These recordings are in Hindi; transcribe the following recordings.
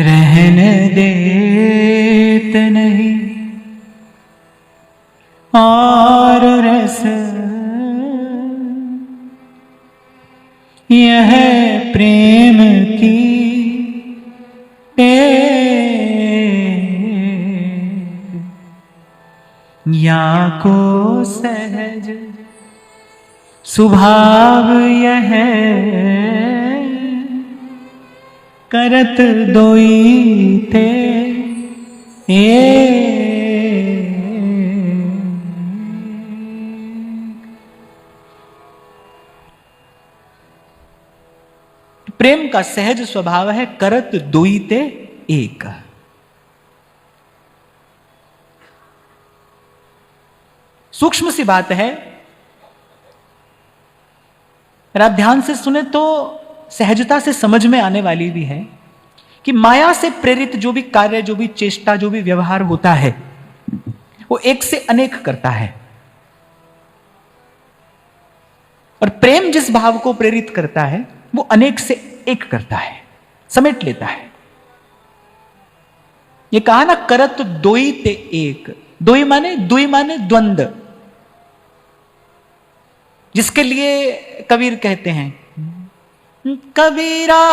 रहने देत नहीं और रस यह प्रेम की या को सहज स्वभाव यह करत दोई थे प्रेम का सहज स्वभाव है करत दोई ते एक। सूक्ष्म सी बात है, अगर आप ध्यान से सुने तो सहजता से समझ में आने वाली भी है कि माया से प्रेरित जो भी कार्य, जो भी चेष्टा, जो भी व्यवहार होता है वो एक से अनेक करता है, और प्रेम जिस भाव को प्रेरित करता है वो अनेक से एक करता है, समेट लेता है। ये कहा ना करत दोई ते एक। दोई माने द्वंद, जिसके लिए कबीर कहते हैं कबीरा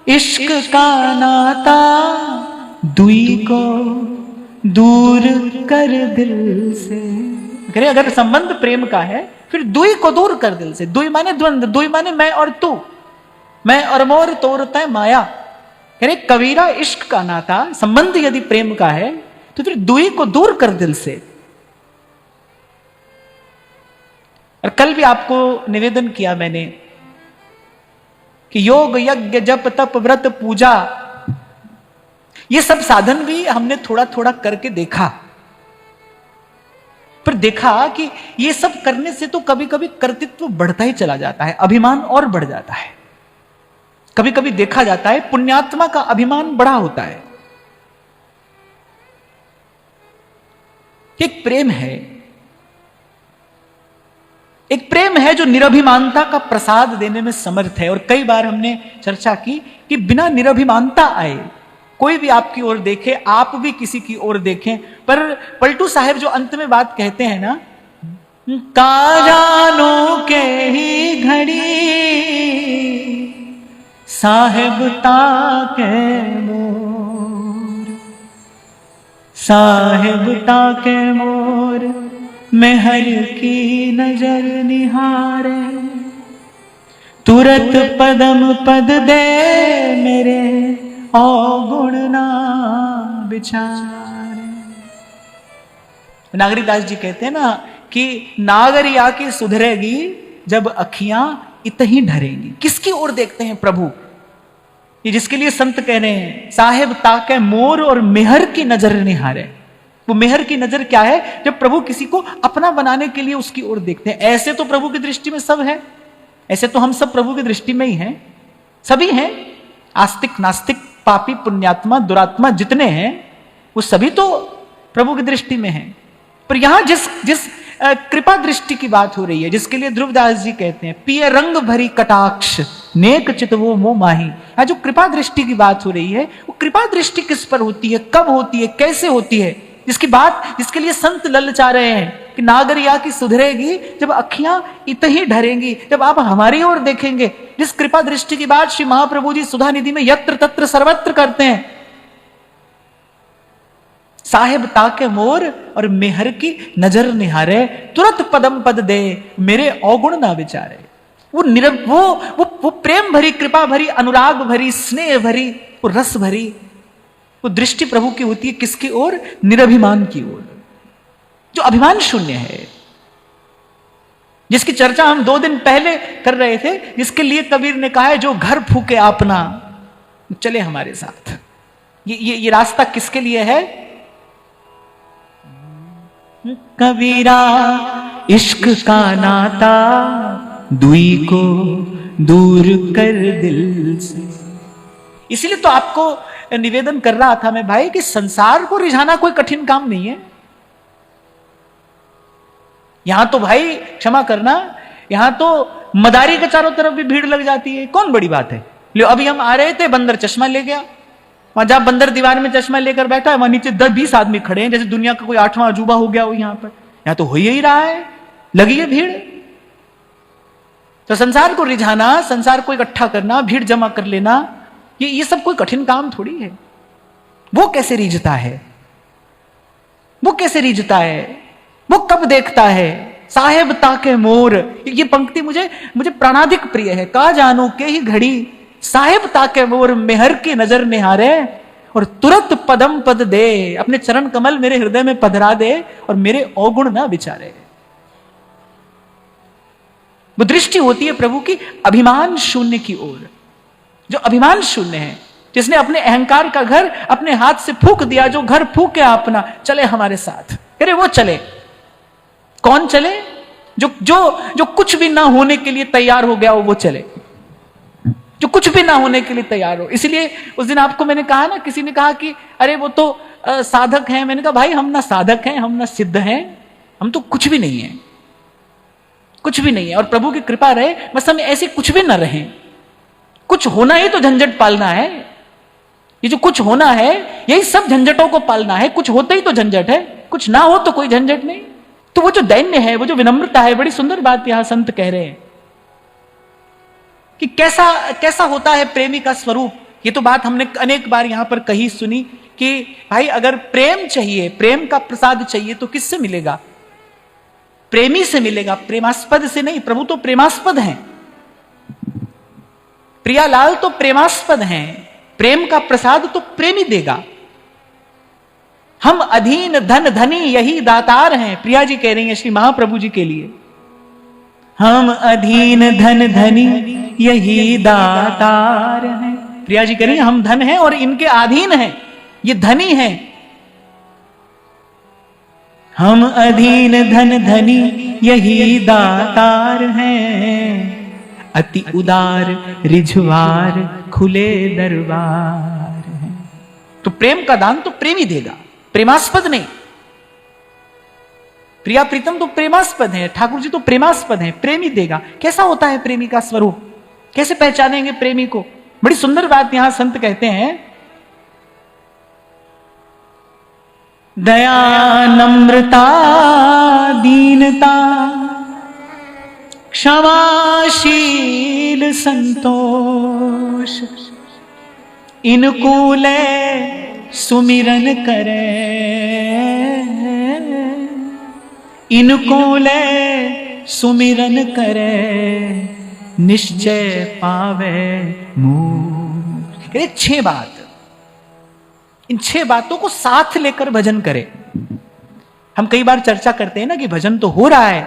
इश्क का नाता दुई को दूर कर दिल से। कह अगर संबंध प्रेम का है फिर दुई को दूर कर दिल से। दुई माने द्वंद, दुई माने मैं और तू, मैं और मोर तोरता है माया। कह रहे कबीरा इश्क का नाता, संबंध यदि प्रेम का है तो फिर दुई को दूर कर दिल से। और कल भी आपको निवेदन किया मैंने कि योग यज्ञ जप तप व्रत पूजा ये सब साधन भी हमने थोड़ा थोड़ा करके देखा, पर देखा कि ये सब करने से तो कभी कभी कर्तृत्व बढ़ता ही चला जाता है, अभिमान और बढ़ जाता है। कभी कभी देखा जाता है पुण्यात्मा का अभिमान बड़ा होता है। एक प्रेम है जो निरभिमानता का प्रसाद देने में समर्थ है। और कई बार हमने चर्चा की कि बिना निरभिमानता आए कोई भी आपकी ओर देखे, आप भी किसी की ओर देखें, पर पलटू साहब जो अंत में बात कहते हैं ना, काजानो के ही घड़ी साहेब ताके मोर, साहेब ताके मोर में हर की नजर निहारे, तुरत पदम पद दे मेरे अवगुण ना बिचारे। नागरीदास जी कहते हैं ना कि नागरिया की सुधरेगी जब अखियां इतनी ढरेंगी। किसकी ओर देखते हैं प्रभु? ये जिसके लिए संत कह रहे हैं साहेब ताके मोर और मेहर की नजर निहारे। वो मेहर की नजर क्या है? जब प्रभु किसी को अपना बनाने के लिए उसकी ओर देखते हैं। ऐसे तो प्रभु की दृष्टि में सब है, ऐसे तो हम सब प्रभु की दृष्टि में ही हैं, सभी हैं, आस्तिक नास्तिक पापी पुण्यात्मा दुरात्मा जितने हैं वो सभी तो प्रभु की दृष्टि में हैं। पर यहां जिस कृपा दृष्टि की बात हो रही है, जिसके लिए ध्रुवदास जी कहते हैं पिय रंग भरी कटाक्ष नेक चित वो मोह माही। आज जो कृपा दृष्टि की बात हो रही है वो कृपा दृष्टि किस पर होती है, कब होती है, कैसे होती है, जिसके लिए संत ललचा रहे हैं कि नागरिया की सुधरेगी जब अखियां इतनी ढरेंगी, जब आप हमारी ओर देखेंगे। जिस कृपा दृष्टि की बात श्री महाप्रभु जी सुधा निधि में यत्र तत्र सर्वत्र करते हैं, साहेब ताके मोर और मेहर की नजर निहारे, तुरंत पदम पद दे मेरे अवगुण ना विचारे। वो प्रेम भरी, कृपा भरी, अनुराग भरी, स्नेह भरी, वो रस भरी वो दृष्टि प्रभु की होती है। किसकी ओर? निरभिमान की ओर, जो अभिमान शून्य है, जिसकी चर्चा हम 2 दिन पहले कर रहे थे, जिसके लिए कबीर ने कहा है जो घर फूके अपना चले हमारे साथ। ये रास्ता किसके लिए है? कबीरा इश्क का नाता दुई को दूर कर दिल से। इसलिए तो आपको निवेदन कर रहा था मैं भाई कि संसार को रिझाना कोई कठिन काम नहीं है। यहां तो भाई क्षमा करना, यहां तो मदारी के चारों तरफ भी भीड़ लग जाती है, कौन बड़ी बात है। लो अभी हम आ रहे थे, बंदर चश्मा ले गया, वहां जहां बंदर दीवार में चश्मा लेकर बैठा है, वहां नीचे 10-20 आदमी खड़े हैं, जैसे दुनिया का कोई 8वां अजूबा हो गया हो यहां पर। यहां तो हो ही रहा है, लगी है भीड़। तो संसार को रिझाना, संसार को इकट्ठा करना, भीड़ जमा कर लेना, ये सब कोई कठिन काम थोड़ी है। वो कैसे रीझता है, वो कैसे रीझता है, वो कब देखता है। साहेब ताके मोर, ये पंक्ति मुझे प्राणाधिक प्रिय है। का जानो के ही घड़ी साहेब ताके मोर, मेहर की नजर निहारे और तुरंत पदम पद दे। अपने चरण कमल मेरे हृदय में पधरा दे और मेरे अवगुण ना विचारे। वो दृष्टि होती है प्रभु की अभिमान शून्य की ओर। जो अभिमान शून्य है, जिसने अपने अहंकार का घर अपने हाथ से फूंक दिया, जो घर फूंके अपना, चले हमारे साथ। अरे वो चले, कौन चले? जो कुछ भी ना होने के लिए तैयार हो गया हो, वो चले, जो कुछ भी ना होने के लिए तैयार हो। इसलिए उस दिन आपको मैंने कहा ना, किसी ने कहा कि अरे वो तो साधक हैं। मैंने कहा भाई हम ना साधक हैं, हम ना सिद्ध हैं, हम तो कुछ भी नहीं है, कुछ भी नहीं है। और प्रभु की कृपा रहे बस हम ऐसे कुछ भी ना रहें। कुछ होना ही तो झंझट पालना है। ये जो कुछ होना है, यही सब झंझटों को पालना है। कुछ होते ही तो झंझट है, कुछ ना हो तो कोई झंझट नहीं। तो वो जो दैन्य है, वो जो विनम्रता है, बड़ी सुंदर बात यहां संत कह रहे हैं कि कैसा होता है प्रेमी का स्वरूप। ये तो बात हमने अनेक बार यहां पर कही सुनी कि भाई अगर प्रेम चाहिए, प्रेम का प्रसाद चाहिए, तो किससे मिलेगा? प्रेमी से मिलेगा, प्रेमास्पद से नहीं। प्रभु तो प्रेमास्पद हैं, प्रियालाल तो प्रेमास्पद हैं। प्रेम का प्रसाद तो प्रेमी देगा। हम अधीन धन धनी यही दातार हैं, प्रिया जी कह रही हैं श्री महाप्रभु जी के लिए। हम अधीन धन धनी यही दातार हैं। प्रिया जी कह रही हैं हम धन हैं और इनके अधीन हैं, ये धनी हैं। हम अधीन धन धनी यही दातार हैं, अति उदार रिझवार खुले दरबार हैं। तो प्रेम का दान तो प्रेमी देगा, प्रेमास्पद नहीं। प्रिया प्रीतम तो प्रेमास्पद है, ठाकुर जी तो प्रेमास्पद है, प्रेमी देगा। कैसा होता है प्रेमी का स्वरूप, कैसे पहचानेंगे प्रेमी को? बड़ी सुंदर बात यहां संत कहते हैं, दया नम्रता दीनता क्षमाशील संतोष, इनकूल सुमिरन करे, इनकूल सुमिरन करे, निश्चय पावे मुक्ति। ये 6 बात, इन 6 बातों को साथ लेकर भजन करे। हम कई बार चर्चा करते हैं ना कि भजन तो हो रहा है,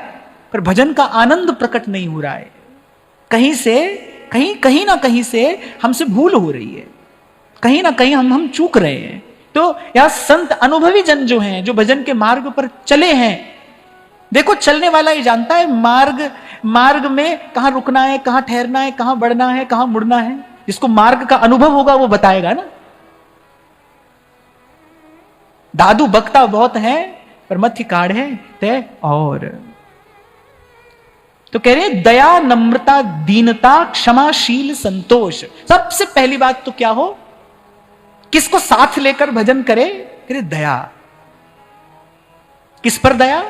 पर भजन का आनंद प्रकट नहीं हो रहा है। कहीं ना कहीं से हमसे भूल हो रही है, कहीं ना कहीं हम चूक रहे हैं। तो यह संत अनुभवी जन जो हैं, जो भजन के मार्ग पर चले हैं, देखो चलने वाला ही जानता है मार्ग में कहां रुकना है, कहां ठहरना है, कहां बढ़ना है, कहां मुड़ना है। जिसको मार्ग का अनुभव होगा वो बताएगा ना। दादू बकता बहुत है पर मथी काढ़े तय और। तो कह रहे दया नम्रता दीनता क्षमाशील संतोष। सबसे पहली बात तो क्या हो, किसको साथ लेकर भजन करे? कह रहे दया। किस पर दया?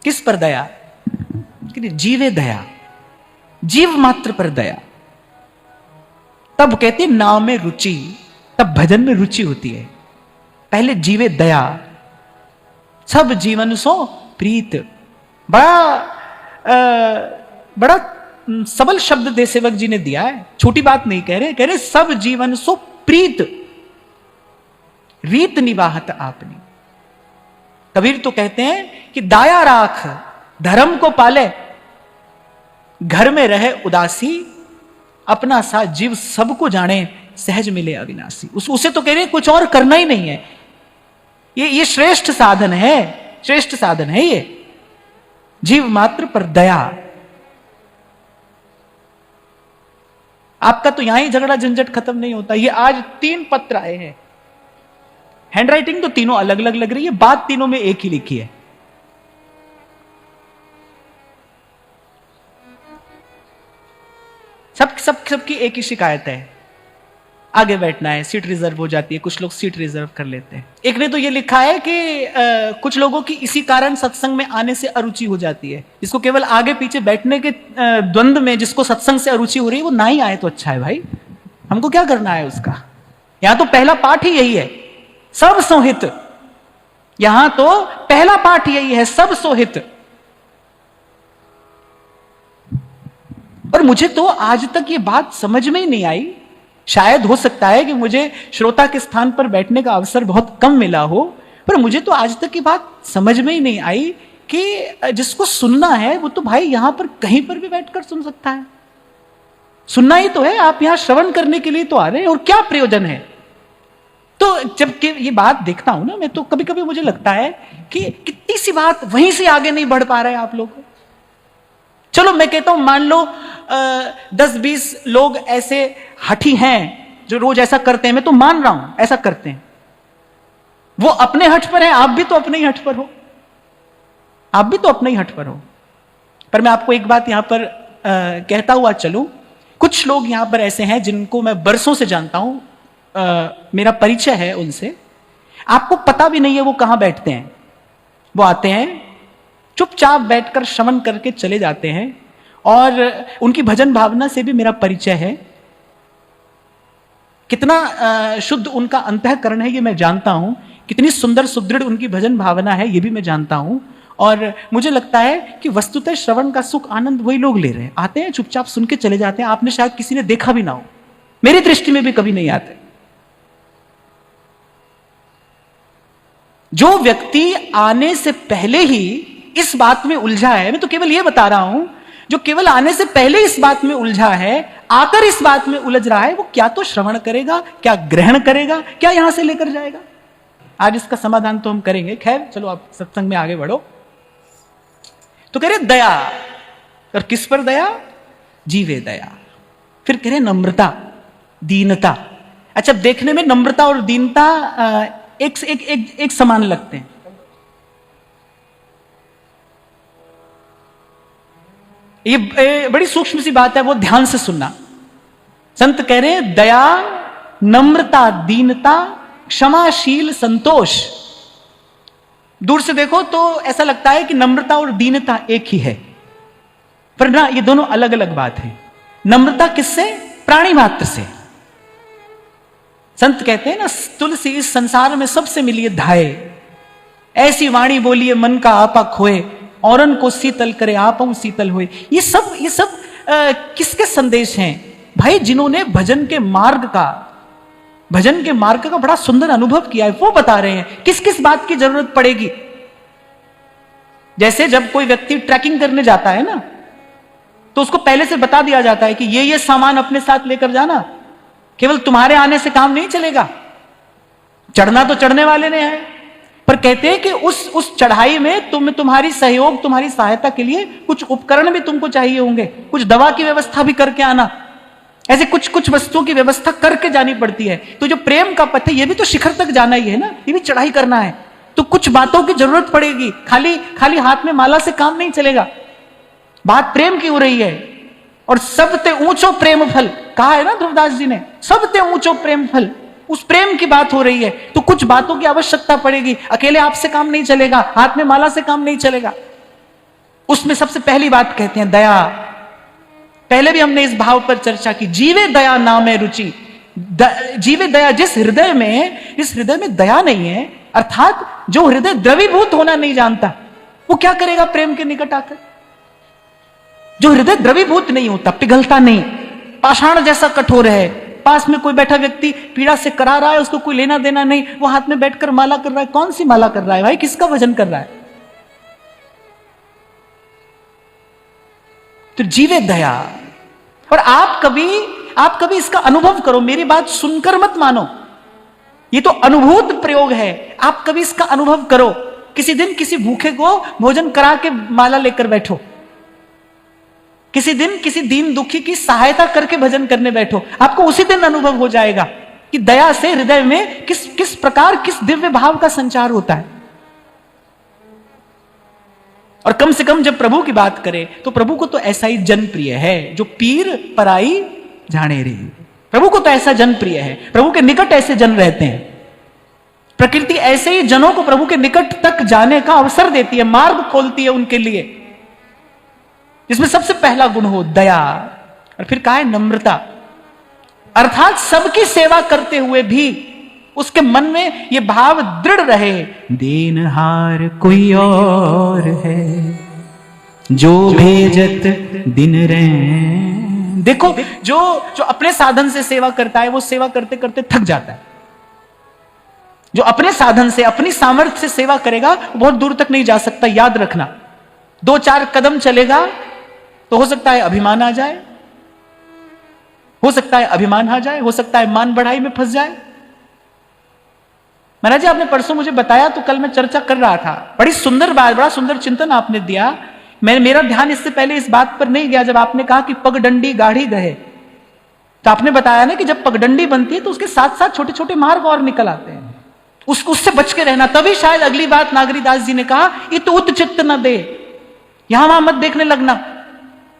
किस पर दया? कह रहे जीवे दया, जीव मात्र पर दया। तब कहते नाम में रुचि, तब भजन में रुचि होती है। पहले जीवे दया, सब जीवन सो प्रीत। बड़ा सबल शब्द दे सेवक जी ने दिया है, छोटी बात नहीं कह रहे सब जीवन सो प्रीत, रीत निवाहत आपने। कबीर तो कहते हैं कि दाया राख धर्म को पाले, घर में रहे उदासी, अपना सा जीव सबको जाने, सहज मिले अविनाशी। उसे तो कह रहे कुछ और करना ही नहीं है। ये श्रेष्ठ साधन है, श्रेष्ठ साधन है ये, जीव मात्र पर दया। आपका तो यहां ही झगड़ा झंझट खत्म नहीं होता। ये आज 3 पत्र आए हैं, हैंडराइटिंग तो तीनों अलग अलग लग रही है, बात तीनों में एक ही लिखी है। सबकी एक ही शिकायत है, आगे बैठना है, सीट रिजर्व हो जाती है, कुछ लोग सीट रिजर्व कर लेते हैं। एक ने तो ये लिखा है कि कुछ लोगों की इसी कारण सत्संग में आने से अरुचि हो जाती है, जिसको केवल आगे पीछे बैठने के द्वंद में जिसको सत्संग से अरुचि हो रही है वो ना ही आए तो अच्छा है भाई, हमको क्या करना है उसका। यहां तो पहला पाठ ही यही है, सब सोहित। यहां तो पहला पाठ यही है, सब सोहित। और मुझे तो आज तक ये बात समझ में ही नहीं आई, शायद हो सकता है कि मुझे श्रोता के स्थान पर बैठने का अवसर बहुत कम मिला हो, पर मुझे तो आज तक ये बात समझ में ही नहीं आई कि जिसको सुनना है वो तो भाई यहां पर कहीं पर भी बैठकर सुन सकता है। सुनना ही तो है, आप यहां श्रवण करने के लिए तो आ रहे हैं, और क्या प्रयोजन है। तो जब ये बात देखता हूं ना मैं, तो कभी कभी मुझे लगता है कि कितनी सी बात वहीं से आगे नहीं बढ़ पा रहे आप लोग। चलो मैं कहता हूं, मान लो 10-20 लोग ऐसे हठी हैं जो रोज ऐसा करते हैं, मैं तो मान रहा हूं ऐसा करते हैं, वो अपने हठ पर है, आप भी तो अपने ही हठ पर हो, आप भी तो अपने ही हठ पर हो। पर मैं आपको एक बात यहां पर कहता हुआ चलूं, कुछ लोग यहां पर ऐसे हैं जिनको मैं बरसों से जानता हूं, मेरा परिचय है उनसे, आपको पता भी नहीं है वो कहां बैठते हैं। वो आते हैं चुपचाप बैठकर श्रवण करके चले जाते हैं, और उनकी भजन भावना से भी मेरा परिचय है। कितना शुद्ध उनका अंतःकरण है ये मैं जानता हूं, कितनी सुंदर सुदृढ़ उनकी भजन भावना है ये भी मैं जानता हूं। और मुझे लगता है कि वस्तुतः श्रवण का सुख आनंद वही लोग ले रहे हैं, आते हैं चुपचाप सुन के चले जाते हैं। आपने शायद किसी ने देखा भी ना हो, मेरी दृष्टि में भी कभी नहीं आते। जो व्यक्ति आने से पहले ही इस बात में उलझा है, मैं तो केवल यह बता रहा हूं, जो केवल आने से पहले इस बात में उलझा है, आकर इस बात में उलझ रहा है, वो क्या तो श्रवण करेगा, क्या ग्रहण करेगा, क्या यहां से लेकर जाएगा। आज इसका समाधान तो हम करेंगे। खैर चलो आप सत्संग में आगे बढ़ो। तो कह रहे दया, और किस पर दया? जीवे दया। फिर कह रहे नम्रता, दीनता। अच्छा, देखने में नम्रता और दीनता एक समान लगते हैं। ये बड़ी सूक्ष्म सी बात है, वो ध्यान से सुनना। संत कह रहे हैं दया, नम्रता, दीनता, क्षमाशील, संतोष। दूर से देखो तो ऐसा लगता है कि नम्रता और दीनता एक ही है, पर ना, ये दोनों अलग अलग बात है। नम्रता किससे? प्राणी मात्र से। संत कहते हैं ना, तुलसी इस संसार में सबसे मिलिए धाये, ऐसी वाणी बोलिए मन का आपा खोए, औरन को शीतल करे आपम शीतल होए। ये सब किसके संदेश हैं भाई? जिन्होंने भजन के मार्ग का बड़ा सुंदर अनुभव किया है, वो बता रहे हैं किस किस बात की जरूरत पड़ेगी। जैसे जब कोई व्यक्ति ट्रैकिंग करने जाता है ना, तो उसको पहले से बता दिया जाता है कि ये सामान अपने साथ लेकर जाना, केवल तुम्हारे आने से काम नहीं चलेगा। चढ़ना तो चढ़ने वाले ने है, पर कहते हैं कि उस चढ़ाई में तुम्हारी सहयोग, तुम्हारी सहायता के लिए कुछ उपकरण भी तुमको चाहिए होंगे, कुछ दवा की व्यवस्था भी करके आना, ऐसे कुछ वस्तुओं की व्यवस्था करके जानी पड़ती है। तो जो प्रेम का पथ है, ये भी तो शिखर तक जाना ही है ना, ये भी चढ़ाई करना है, तो कुछ बातों की जरूरत पड़ेगी। खाली हाथ में माला से काम नहीं चलेगा। बात प्रेम की हो रही है, और सबते ऊंचो प्रेम फल कहा है ना ध्रुवदास जी ने, सबते ऊंचो प्रेम फल, उस प्रेम की बात हो रही है। तो कुछ बातों की आवश्यकता पड़ेगी, अकेले आपसे काम नहीं चलेगा, हाथ में माला से काम नहीं चलेगा। उसमें सबसे पहली बात कहते हैं दया। पहले भी हमने इस भाव पर चर्चा की, जीवे दया नामे रुचि। जीवे दया, जिस हृदय में दया नहीं है, अर्थात जो हृदय द्रवीभूत होना नहीं जानता, वो क्या करेगा प्रेम के निकट आकर? जो हृदय द्रवीभूत नहीं होता, पिघलता नहीं, पाषाण जैसा कठोर है, पास में कोई बैठा व्यक्ति पीड़ा से करा रहा है, उसको कोई लेना देना नहीं, वो हाथ में बैठकर माला कर रहा है। कौन सी माला कर रहा है भाई? किसका भजन कर रहा है? तो जीवे दया। और आप कभी इसका अनुभव करो, मेरी बात सुनकर मत मानो, ये तो अनुभूत प्रयोग है। आप कभी इसका अनुभव करो, किसी दिन किसी भूखे को भोजन करा के माला लेकर बैठो, किसी दिन किसी दीन दुखी की सहायता करके भजन करने बैठो, आपको उसी दिन अनुभव हो जाएगा कि दया से हृदय में किस प्रकार, किस दिव्य भाव का संचार होता है। और कम से कम जब प्रभु की बात करें तो प्रभु को तो ऐसा ही जनप्रिय है, जो पीर पराई जाने रे। प्रभु को तो ऐसा जन प्रिय है, प्रभु के निकट ऐसे जन रहते हैं। प्रकृति ऐसे ही जनों को प्रभु के निकट तक जाने का अवसर देती है, मार्ग खोलती है उनके लिए, जिसमें सबसे पहला गुण हो दया, और फिर कहा है नम्रता। अर्थात सबकी सेवा करते हुए भी उसके मन में यह भाव दृढ़ रहे, देनहार कोई और है जो भेजत दिन रैन। देखो, जो अपने साधन से सेवा करता है वो सेवा करते करते थक जाता है। जो अपने साधन से, अपनी सामर्थ्य से सेवा करेगा वो बहुत दूर तक नहीं जा सकता। याद रखना, 2-4 कदम चलेगा तो हो सकता है अभिमान आ जाए, हो सकता है अभिमान आ जाए, हो सकता है मान बढ़ाई में फंस जाए। महाराज जी, आपने परसों मुझे बताया तो कल मैं चर्चा कर रहा था, बड़ी सुंदर बात, बड़ा सुंदर चिंतन आपने दिया। मेरा ध्यान इससे पहले इस बात पर नहीं गया जब आपने कहा कि पगडंडी गाढ़ी गए, तो आपने बताया ना कि जब पगडंडी बनती है तो उसके साथ साथ छोटे छोटे मार्ग और निकल आते हैं, उससे बच के रहना। तभी शायद अगली बात नागरीदास जी ने कहा, इत उत चित्त न दे, यहां वहां मत देखने लगना।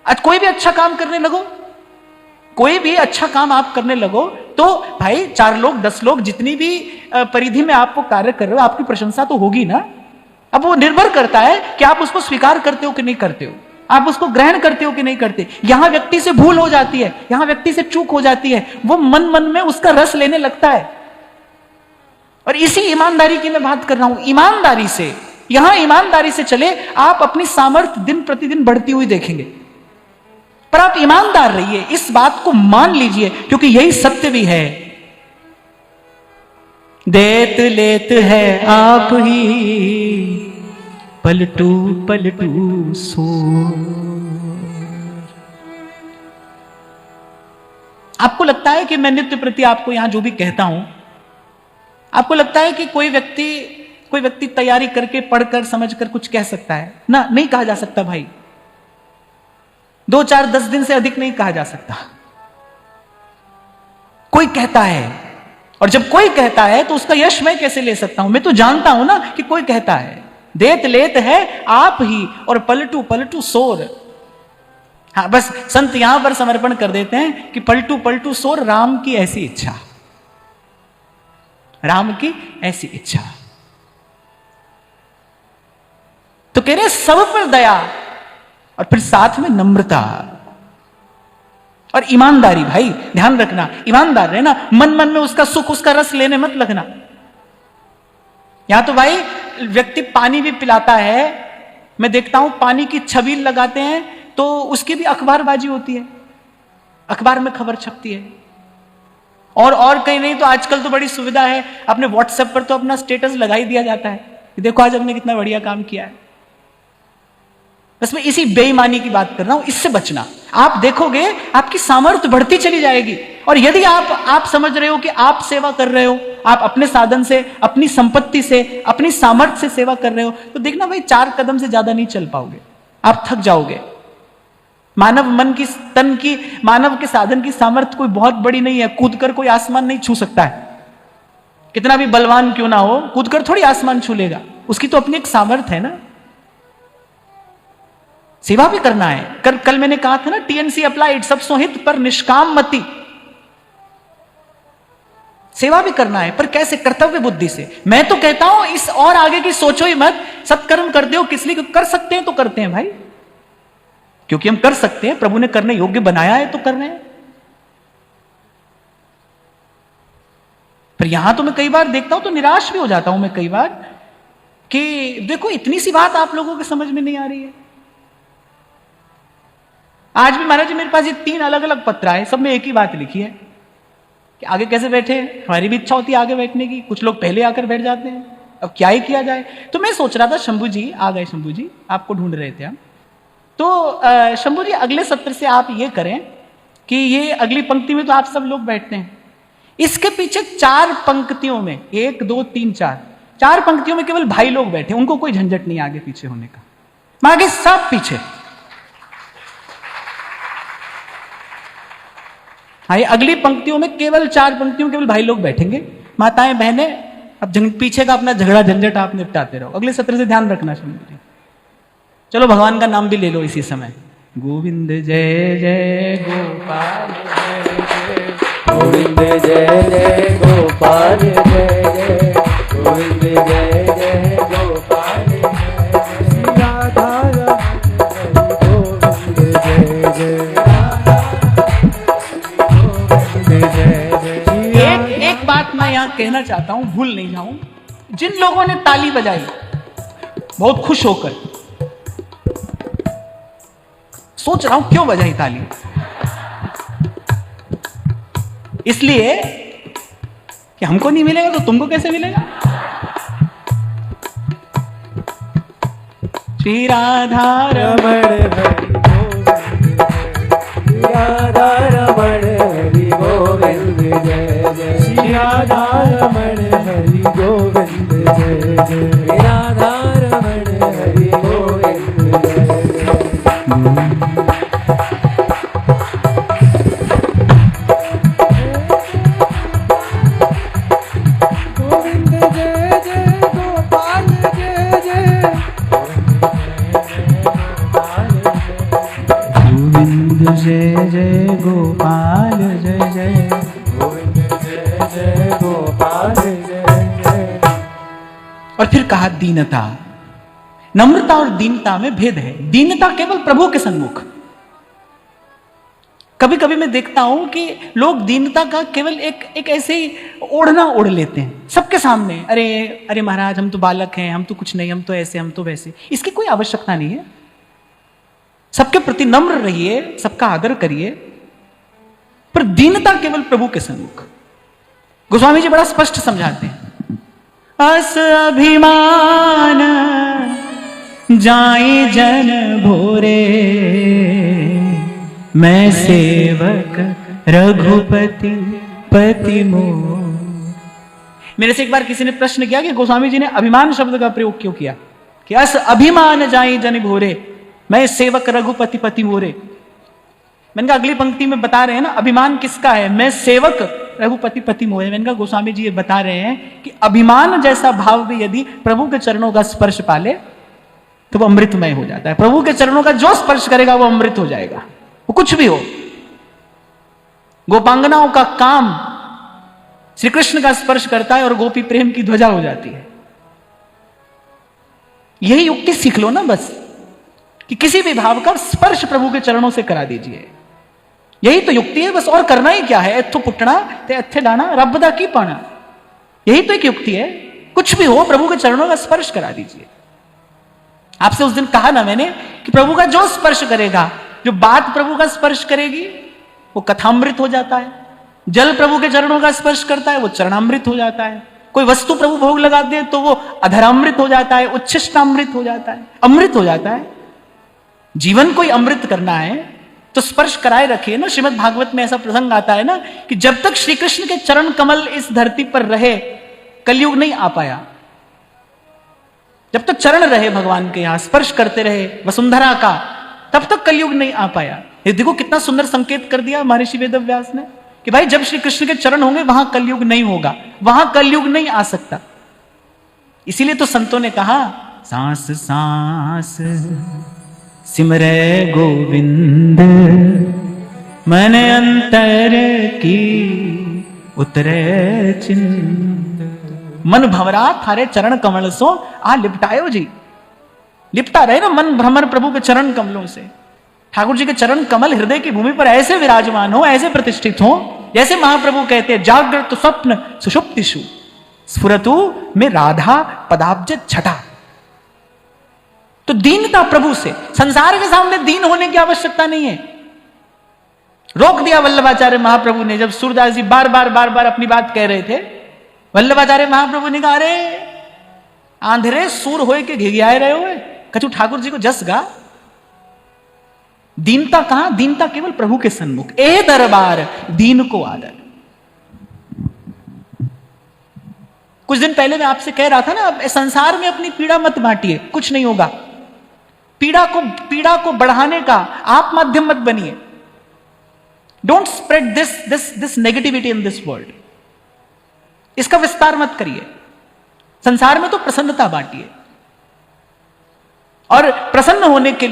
आज कोई भी अच्छा काम करने लगो, कोई भी अच्छा काम आप करने लगो तो भाई 4 लोग 10 लोग जितनी भी परिधि में आप वो कार्य कर रहे हो, आपकी प्रशंसा तो होगी ना। अब वो निर्भर करता है कि आप उसको स्वीकार करते हो कि नहीं करते हो, आप उसको ग्रहण करते हो कि नहीं करते। यहां व्यक्ति से भूल हो जाती है, यहां व्यक्ति से चूक हो जाती है, वो मन मन में उसका रस लेने लगता है। और इसी ईमानदारी की मैं बात कर रहा हूं, ईमानदारी से, यहां ईमानदारी से चले, आप अपनी सामर्थ्य दिन प्रतिदिन बढ़ती हुई देखेंगे। पर आप ईमानदार रहिए, इस बात को मान लीजिए, क्योंकि यही सत्य भी है। देत लेत है आप ही, पलटू पलटू सो। आपको लगता है कि मैं नित्य प्रति आपको यहां जो भी कहता हूं, आपको लगता है कि कोई व्यक्ति तैयारी करके पढ़कर समझकर कुछ कह सकता है ना? नहीं कहा जा सकता भाई। 2, 4, 10 दिन से अधिक नहीं कहा जा सकता। कोई कहता है, और जब कोई कहता है तो उसका यश मैं कैसे ले सकता हूं? मैं तो जानता हूं ना कि कोई कहता है। देत लेत है आप ही, और पलटू पलटू सोर। हाँ, बस संत यहां पर समर्पण कर देते हैं कि पलटू पलटू सोर, राम की ऐसी इच्छा, राम की ऐसी इच्छा। तो कह रहे सब पर दया, और फिर साथ में नम्रता और ईमानदारी। भाई ध्यान रखना, ईमानदार रहना, मन मन में उसका सुख, उसका रस लेने मत लगना। यहां तो भाई व्यक्ति पानी भी पिलाता है, मैं देखता हूं पानी की छबील लगाते हैं तो उसकी भी अखबारबाजी होती है, अखबार में खबर छपती है। और कहीं नहीं तो आजकल तो बड़ी सुविधा है, अपने व्हाट्सएप पर तो अपना स्टेटस लगा ही दिया जाता है, देखो आज हमने कितना बढ़िया काम किया है। बस मैं इसी बेईमानी की बात कर रहा हूं, इससे बचना। आप देखोगे आपकी सामर्थ्य बढ़ती चली जाएगी। और यदि आप समझ रहे हो कि आप सेवा कर रहे हो, आप अपने साधन से, अपनी संपत्ति से, अपनी सामर्थ्य से सेवा कर रहे हो, तो देखना भाई 4 कदम से ज्यादा नहीं चल पाओगे, आप थक जाओगे। मानव मन की, तन की, मानव के साधन की सामर्थ्य कोई बहुत बड़ी नहीं है। कूदकर कोई आसमान नहीं छू सकता है, कितना भी बलवान क्यों ना हो, कूदकर थोड़ी आसमान छू लेगा, उसकी तो अपनी एक सामर्थ्य है ना। सेवा भी करना है। कल मैंने कहा था ना, टीएनसी अप्लाइड, सब सोहित पर निष्काम मति। सेवा भी करना है, पर कैसे? कर्तव्य बुद्धि से। मैं तो कहता हूं इस और आगे की सोचो ही मत, सत्कर्म कर दो। किस लिए? कर सकते हैं तो करते हैं भाई, क्योंकि हम कर सकते हैं, प्रभु ने करने योग्य बनाया है तो कर रहे हैं। पर यहां तो मैं कई बार देखता हूं तो निराश भी हो जाता हूं मैं कई बार, कि देखो इतनी सी बात आप लोगों के समझ में नहीं आ रही है। आज भी महाराज जी मेरे पास ये 3 अलग अलग पत्र आए, सब में एक ही बात लिखी है कि आगे कैसे बैठे। हमारी भी इच्छा होती है आगे बैठने की, कुछ लोग पहले आकर बैठ जाते हैं, अब क्या ही किया जाए। तो मैं सोच रहा था, शंभू जी आ गए, शंभू जी आपको ढूंढ रहे थे हम। तो शंभू जी अगले सत्र से आप ये करें कि ये अगली पंक्ति में तो आप सब लोग बैठते हैं, इसके पीछे 4 पंक्तियों में, 1, 2, 3, 4 पंक्तियों में केवल भाई लोग बैठे, उनको कोई झंझट नहीं आगे पीछे होने का, आगे सब पीछे। हाँ, ये अगली पंक्तियों में केवल 4 पंक्तियों केवल भाई लोग बैठेंगे, माताएं बहनें अब पीछे का अपना झगड़ा झंझट आप निपटाते रहो। अगले सत्र से ध्यान रखना शंभू जी। चलो भगवान का नाम भी ले लो इसी समय। गोविंद जय जय गोपाल जय जय गोविंद जय जय गोपाल जय जय गोविंद जय जय गोपाल जय जय राधा गोविंद जय जय गोविंद जय जय। एक बात मैं यहाँ कहना चाहता हूं, भूल नहीं जाऊं। जिन लोगों ने ताली बजाई बहुत खुश होकर, सोच रहा हूं क्यों बजाई ताली। इसलिए कि हमको नहीं मिलेगा तो तुमको कैसे मिलेगा। श्री राधा रमण हरि गोविंद जय राधा रमण हरि गोविंद जय जय श्री राधा रमण हरि गोविंद जय जय राधा रमण हरि गोविंद जय जय। जय जय गोपाल जय जय गोविंद जय जय गोपाल जय जय। और फिर कहा दीनता। नम्रता और दीनता में भेद है। दीनता केवल प्रभु के सन्मुख। कभी कभी मैं देखता हूं कि लोग दीनता का केवल एक ऐसे ही ओढ़ना ओढ़ लेते हैं सबके सामने। अरे अरे महाराज, हम तो बालक हैं, हम तो कुछ नहीं, हम तो ऐसे, हम तो वैसे। इसकी कोई आवश्यकता नहीं है। सबके प्रति नम्र रहिए, सबका आदर करिए, पर दीनता केवल प्रभु के सन्मुख। गोस्वामी जी बड़ा स्पष्ट समझाते हैं। अस अभिमान जाई जन भोरे, मैं सेवक रघुपति पति मोर। मेरे से एक बार किसी ने प्रश्न किया कि गोस्वामी जी ने अभिमान शब्द का प्रयोग क्यों किया, कि अस अभिमान जाई जन भोरे, मैं सेवक रघुपति पति मोरे। मैंने कहा अगली पंक्ति में बता रहे हैं ना अभिमान किसका है, मैं सेवक रघुपति पति मोरे। मैंने कहा गोस्वामी जी ये बता रहे हैं कि अभिमान जैसा भाव भी यदि प्रभु के चरणों का स्पर्श पाले तो वो अमृतमय हो जाता है। प्रभु के चरणों का जो स्पर्श करेगा वो अमृत हो जाएगा, वो कुछ भी हो। गोपांगनाओं का काम श्री कृष्ण का स्पर्श करता है और गोपी प्रेम की ध्वजा हो जाती है। यही युक्ति सीख लो ना बस, कि किसी भी भाव का स्पर्श प्रभु के चरणों से करा दीजिए। यही तो युक्ति है बस, और करना ही क्या है। एथो पुटना ते अच्छे डाना रब दा की पाना, यही तो एक युक्ति है। कुछ भी हो प्रभु के चरणों का स्पर्श करा दीजिए। आपसे उस दिन कहा ना मैंने कि प्रभु का जो स्पर्श करेगा, जो बात प्रभु का स्पर्श करेगी वो कथामृत हो जाता है। जल प्रभु के चरणों का स्पर्श करता है वो चरणामृत हो जाता है। कोई वस्तु प्रभु भोग लगा दे तो वो अधरामृत हो जाता है, उच्छिष्टामृत हो जाता है, अमृत हो जाता है। जीवन को अमृत करना है तो स्पर्श कराए रखिए ना। श्रीमद् भागवत में ऐसा प्रसंग आता है ना कि जब तक श्री कृष्ण के चरण कमल इस धरती पर रहे, कलयुग नहीं आ पाया। जब तक चरण रहे भगवान के यहां, स्पर्श करते रहे वसुंधरा का, तब तक कलयुग नहीं आ पाया। ये देखो कितना सुंदर संकेत कर दिया महर्षि वेदव्यास ने कि भाई जब श्री कृष्ण के चरण होंगे वहां कलयुग नहीं होगा, वहां कलयुग नहीं आ सकता। इसीलिए तो संतों ने कहा सांस सांस सिमरे गोविंद, मन अंतर की उतरे चिंद। मन भंवरा थारे चरण कमल सो आ लिपटायो जी। लिपटा रहे ना मन भ्रमर प्रभु के चरण कमलों से। ठाकुर जी के चरण कमल हृदय की भूमि पर ऐसे विराजमान हो, ऐसे प्रतिष्ठित हो, जैसे महाप्रभु कहते हैं जागृत स्वप्न सुषुप्तिषु स्फुरतु में राधा पदाब्ज छटा। तो दीनता प्रभु से, संसार के सामने दीन होने की आवश्यकता नहीं है। रोक दिया वल्लभाचार्य महाप्रभु ने। जब सूरदास जी बार बार अपनी बात कह रहे थे, वल्लभाचार्य महाप्रभु ने कहा अरे आंधरे सूर होए के घिघियाए रहे हो, कछु ठाकुर जी को जस गा। दीनता कहां? दीनता केवल प्रभु के सन्मुख। ए दरबार दीन को आदर। कुछ दिन पहले मैं आपसे कह रहा था ना, अब संसार में अपनी पीड़ा मत बांटिए, कुछ नहीं होगा। पीड़ा को बढ़ाने का आप माध्यम मत बनिए। Don't spread this negativity in this world. इसका विस्तार मत करिए। संसार में तो प्रसन्नता बांटिए। और प्रसन्न होने के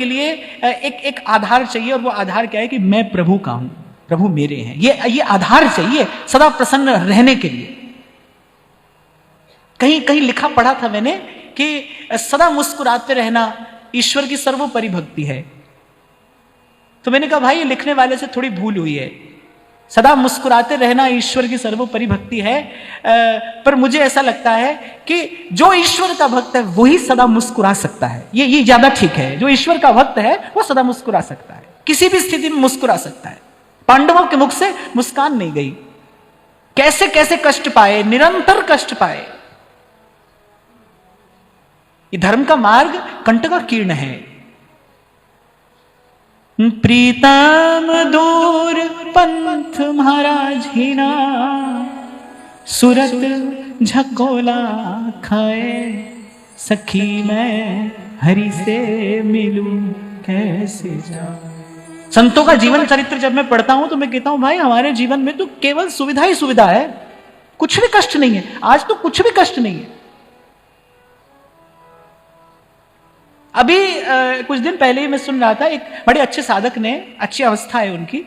लिए एक आधार चाहिए, और वो आधार क्या है कि मैं प्रभु का हूं। प्रभु मेरे हैं। ये आधार चाहिए सदा प्रसन्न रहने के लिए। कहीं कहीं लिखा पढ़ा था मैंने कि सदा मुस्कुराते रहना ईश्वर की सर्वोपरि भक्ति है। तो मैंने कहा भाई ये लिखने वाले से थोड़ी भूल हुई है, सदा मुस्कुराते रहना ईश्वर की सर्वोपरि भक्ति है, पर मुझे ऐसा लगता है कि जो ईश्वर का भक्त है वही सदा मुस्कुरा सकता है। ये ज्यादा ठीक है। जो ईश्वर का भक्त है वो सदा मुस्कुरा सकता है, किसी भी स्थिति में मुस्कुरा सकता है। पांडवों के मुख से मुस्कान नहीं गई, कैसे कैसे कष्ट पाए, निरंतर कष्ट पाए। ये धर्म का मार्ग कंटकाकीर्ण है। प्रीतम दूर पंथ महाराज हीना, सुरत झकोला खाए, सखी मैं हरि से मिलूं कैसे जाऊं। संतों का जीवन चरित्र जब मैं पढ़ता हूं तो मैं कहता हूं भाई हमारे जीवन में तो केवल सुविधा ही सुविधा है, कुछ भी कष्ट नहीं है। आज तो कुछ भी कष्ट नहीं है। अभी कुछ दिन पहले ही मैं सुन रहा था, एक बड़े अच्छे साधक ने, अच्छी अवस्था है उनकी,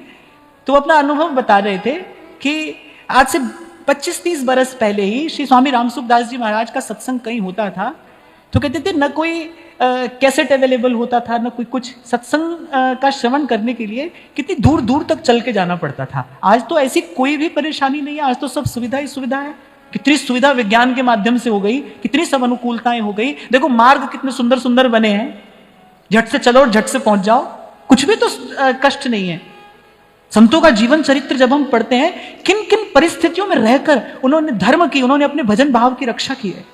तो अपना अनुभव बता रहे थे कि आज से 25-30 बरस पहले ही श्री स्वामी रामसुखदास जी महाराज का सत्संग कहीं होता था, तो कहते थे न कोई कैसेट अवेलेबल होता था, न कोई कुछ। सत्संग का श्रवण करने के लिए कितनी दूर दूर तक चल के जाना पड़ता था। आज तो ऐसी कोई भी परेशानी नहीं है, आज तो सब सुविधा ही सुविधा है। कितनी सुविधा विज्ञान के माध्यम से हो गई, कितनी सब अनुकूलताएं हो गई। देखो मार्ग कितने सुंदर सुंदर बने हैं, झट से चलो और झट से पहुंच जाओ, कुछ भी तो कष्ट नहीं है। संतों का जीवन चरित्र जब हम पढ़ते हैं, किन किन परिस्थितियों में रहकर उन्होंने धर्म की, उन्होंने अपने भजन भाव की रक्षा की है।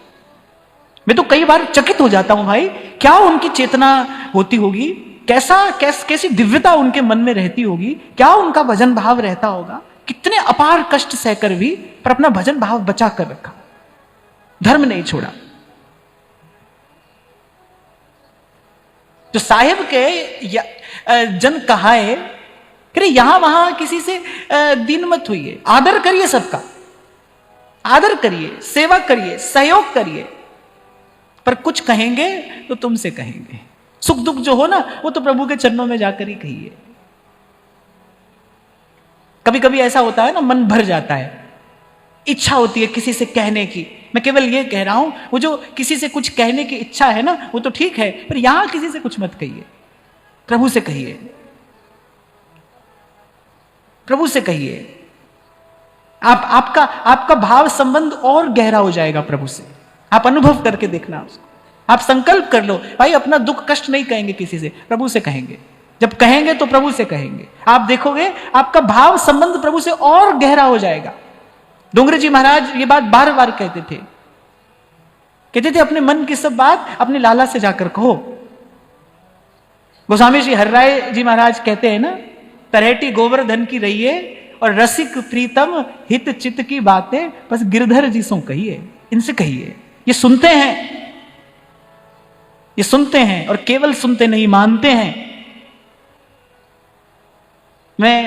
मैं तो कई बार चकित हो जाता हूं भाई, क्या उनकी चेतना होती होगी, कैसी दिव्यता उनके मन में रहती होगी, क्या उनका भजन भाव रहता होगा। कितने अपार कष्ट सहकर भी पर अपना भजन भाव बचा कर रखा, धर्म नहीं छोड़ा। तो साहिब के जन कहाए कि यहां वहां किसी से दीन मत हुई, आदर करिए, सबका आदर करिए, सेवा करिए, सहयोग करिए, पर कुछ कहेंगे तो तुमसे कहेंगे। सुख दुख जो हो ना वो तो प्रभु के चरणों में जाकर ही कहिए। कभी कभी ऐसा होता है ना, मन भर जाता है, इच्छा होती है किसी से कहने की। मैं केवल ये कह रहा हूं, वो जो किसी से कुछ कहने की इच्छा है ना वो तो ठीक है, पर यहां किसी से कुछ मत कहिए, प्रभु से कहिए, प्रभु से कहिए। आपका भाव संबंध और गहरा हो जाएगा प्रभु से। आप अनुभव करके देखना उसको। आप संकल्प कर लो भाई अपना दुख कष्ट नहीं कहेंगे किसी से, प्रभु से कहेंगे। जब कहेंगे तो प्रभु से कहेंगे, आप देखोगे आपका भाव संबंध प्रभु से और गहरा हो जाएगा। डोंगरे जी महाराज ये बात बार बार कहते थे अपने मन की सब बात अपने लाला से जाकर कहो। गोस्वामी श्री हरिराय जी महाराज कहते हैं ना, तरहेटी गोवर्धन की रहिए और रसिक प्रीतम हित चित्त की बातें बस गिरधर जी सो कहिए, इनसे कहिए। ये सुनते हैं, ये सुनते हैं और केवल सुनते नहीं मानते हैं। मैं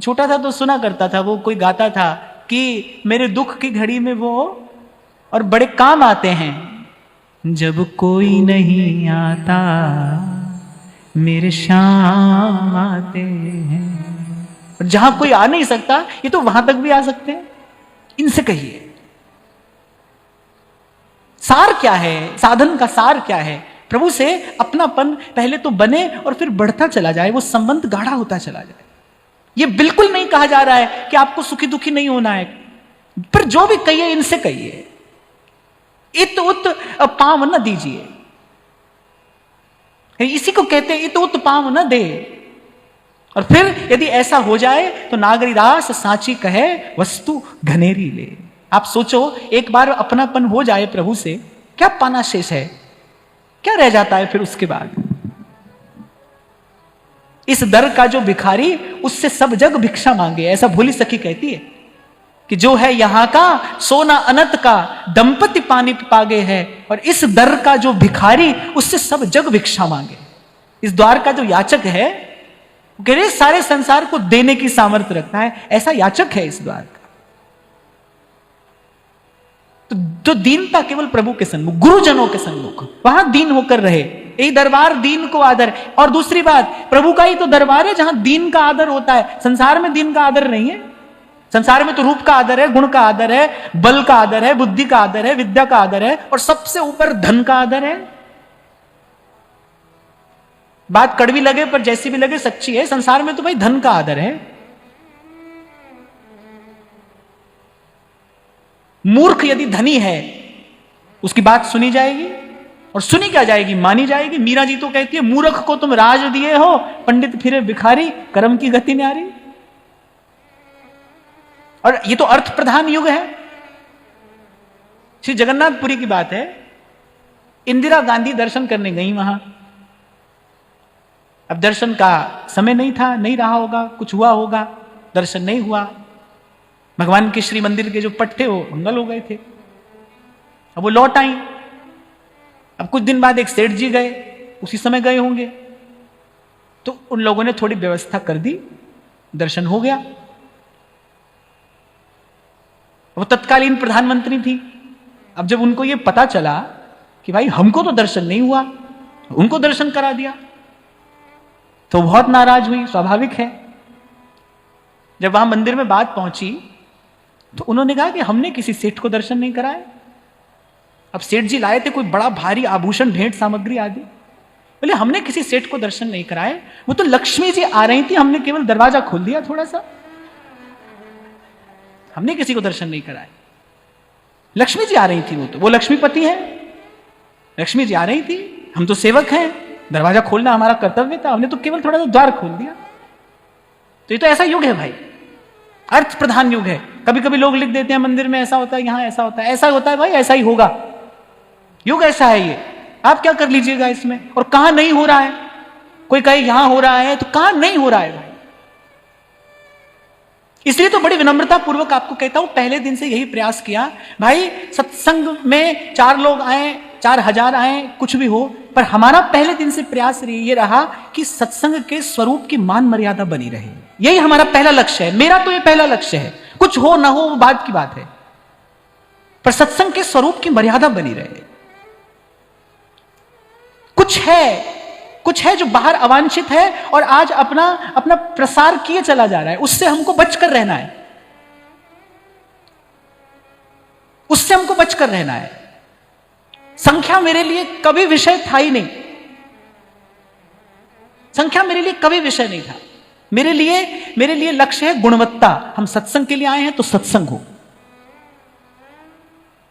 छोटा था तो सुना करता था, वो कोई गाता था कि मेरे दुख की घड़ी में वो और बड़े काम आते हैं, जब कोई नहीं आता मेरे शाम आते हैं। और जहां कोई आ नहीं सकता ये तो वहां तक भी आ सकते हैं, इनसे कहिए। सार क्या है, साधन का सार क्या है? प्रभु से अपनापन पहले तो बने और फिर बढ़ता चला जाए, वो संबंध गाढ़ा होता चला जाए। ये बिल्कुल नहीं कहा जा रहा है कि आपको सुखी दुखी नहीं होना है, पर जो भी कहिए इनसे कहिए। इत उत पांव न दीजिए, इसी को कहते हैं इत उत पांव न दे। और फिर यदि ऐसा हो जाए तो नागरिदास साची कहे वस्तु घनेरी ले। आप सोचो एक बार अपनापन हो जाए प्रभु से, क्या पाना शेष है, क्या रह जाता है फिर उसके बाद? इस दर का जो भिखारी उससे सब जग भिक्षा मांगे, ऐसा भोली सखी कहती है कि जो है यहां का सोना अनंत का दंपति पानी पागे है, और इस दर का जो भिखारी उससे सब जग भिक्षा मांगे। इस द्वार का जो याचक है गिरे सारे संसार को देने की सामर्थ्य रखता है, ऐसा याचक है इस द्वार का। तो जो दीनता केवल प्रभु के सन्मुख, गुरुजनों के सन्मुख, वहां दीन होकर रहे, यही दरबार दीन को आदर है। और दूसरी बात, प्रभु का ही तो दरबार है जहां दीन का आदर होता है। संसार में दीन का आदर नहीं है। संसार में तो रूप का आदर है, गुण का आदर है, बल का आदर है, बुद्धि का आदर है, विद्या का आदर है, और सबसे ऊपर धन का आदर है। बात कड़वी लगे पर जैसी भी लगे सच्ची है। संसार में तो भाई धन का आदर है। मूर्ख यदि धनी है उसकी बात सुनी जाएगी, और सुनी क्या जाएगी, मानी जाएगी। मीरा जी तो कहती है, मूर्ख को तुम राज दिए हो, पंडित फिरे भिखारी, कर्म की गति न्यारी। और ये तो अर्थ प्रधान युग है। श्री जगन्नाथपुरी की बात है, इंदिरा गांधी दर्शन करने गई वहां। अब दर्शन का समय नहीं था, नहीं रहा होगा, कुछ हुआ होगा, दर्शन नहीं हुआ। भगवान के श्री मंदिर के जो पट थे वो भंगल हो गए थे। अब वो लौट आई। अब कुछ दिन बाद एक सेठ जी गए, उसी समय गए होंगे, तो उन लोगों ने थोड़ी व्यवस्था कर दी, दर्शन हो गया। वो तत्कालीन प्रधानमंत्री थी। अब जब उनको ये पता चला कि भाई हमको तो दर्शन नहीं हुआ, उनको दर्शन करा दिया, तो बहुत नाराज हुई। स्वाभाविक है। जब वहां मंदिर में बात पहुंची तो उन्होंने कहा कि हमने किसी सेठ को दर्शन नहीं कराए। अब सेठ जी लाए थे कोई बड़ा भारी आभूषण, भेंट सामग्री आदि। बोले हमने किसी सेठ को दर्शन नहीं कराए, वो तो लक्ष्मी जी आ रही थी, हमने केवल दरवाजा खोल दिया थोड़ा सा, हमने किसी को दर्शन नहीं कराए। लक्ष्मी जी आ रही थी, वो लक्ष्मीपति है, लक्ष्मी जी आ रही थी, हम तो सेवक हैं, दरवाजा खोलना हमारा कर्तव्य था, हमने तो केवल थोड़ा सा द्वार खोल दिया। तो ये तो ऐसा युग है भाई, अर्थ प्रधान युग है। कभी कभी लोग लिख देते हैं मंदिर में ऐसा होता है, यहां ऐसा होता है। ऐसा होता है भाई, ऐसा ही होगा। युग ऐसा है ये, आप क्या कर लीजिएगा इसमें। और कहां नहीं हो रहा है, कोई कहे यहां हो रहा है, तो कहां नहीं हो रहा है भाई। इसलिए तो बड़ी विनम्रता पूर्वक आपको कहता हूं, पहले दिन से यही प्रयास किया भाई, सत्संग में 4 लोग आए, 4000 आए, कुछ भी हो, पर हमारा पहले दिन से प्रयास ये रहा कि सत्संग के स्वरूप की मान मर्यादा बनी रहे। यही हमारा पहला लक्ष्य है। मेरा तो ये पहला लक्ष्य है। कुछ हो ना हो वो बात की बात है, पर सत्संग के स्वरूप की मर्यादा बनी रहे। कुछ है जो बाहर अवांछित है और आज अपना प्रसार किए चला जा रहा है, उससे हमको बचकर रहना है, उससे हमको बचकर रहना है। संख्या मेरे लिए कभी विषय था ही नहीं, संख्या मेरे लिए कभी विषय नहीं था। मेरे लिए लक्ष्य है गुणवत्ता। हम सत्संग के लिए आए हैं तो सत्संग हो।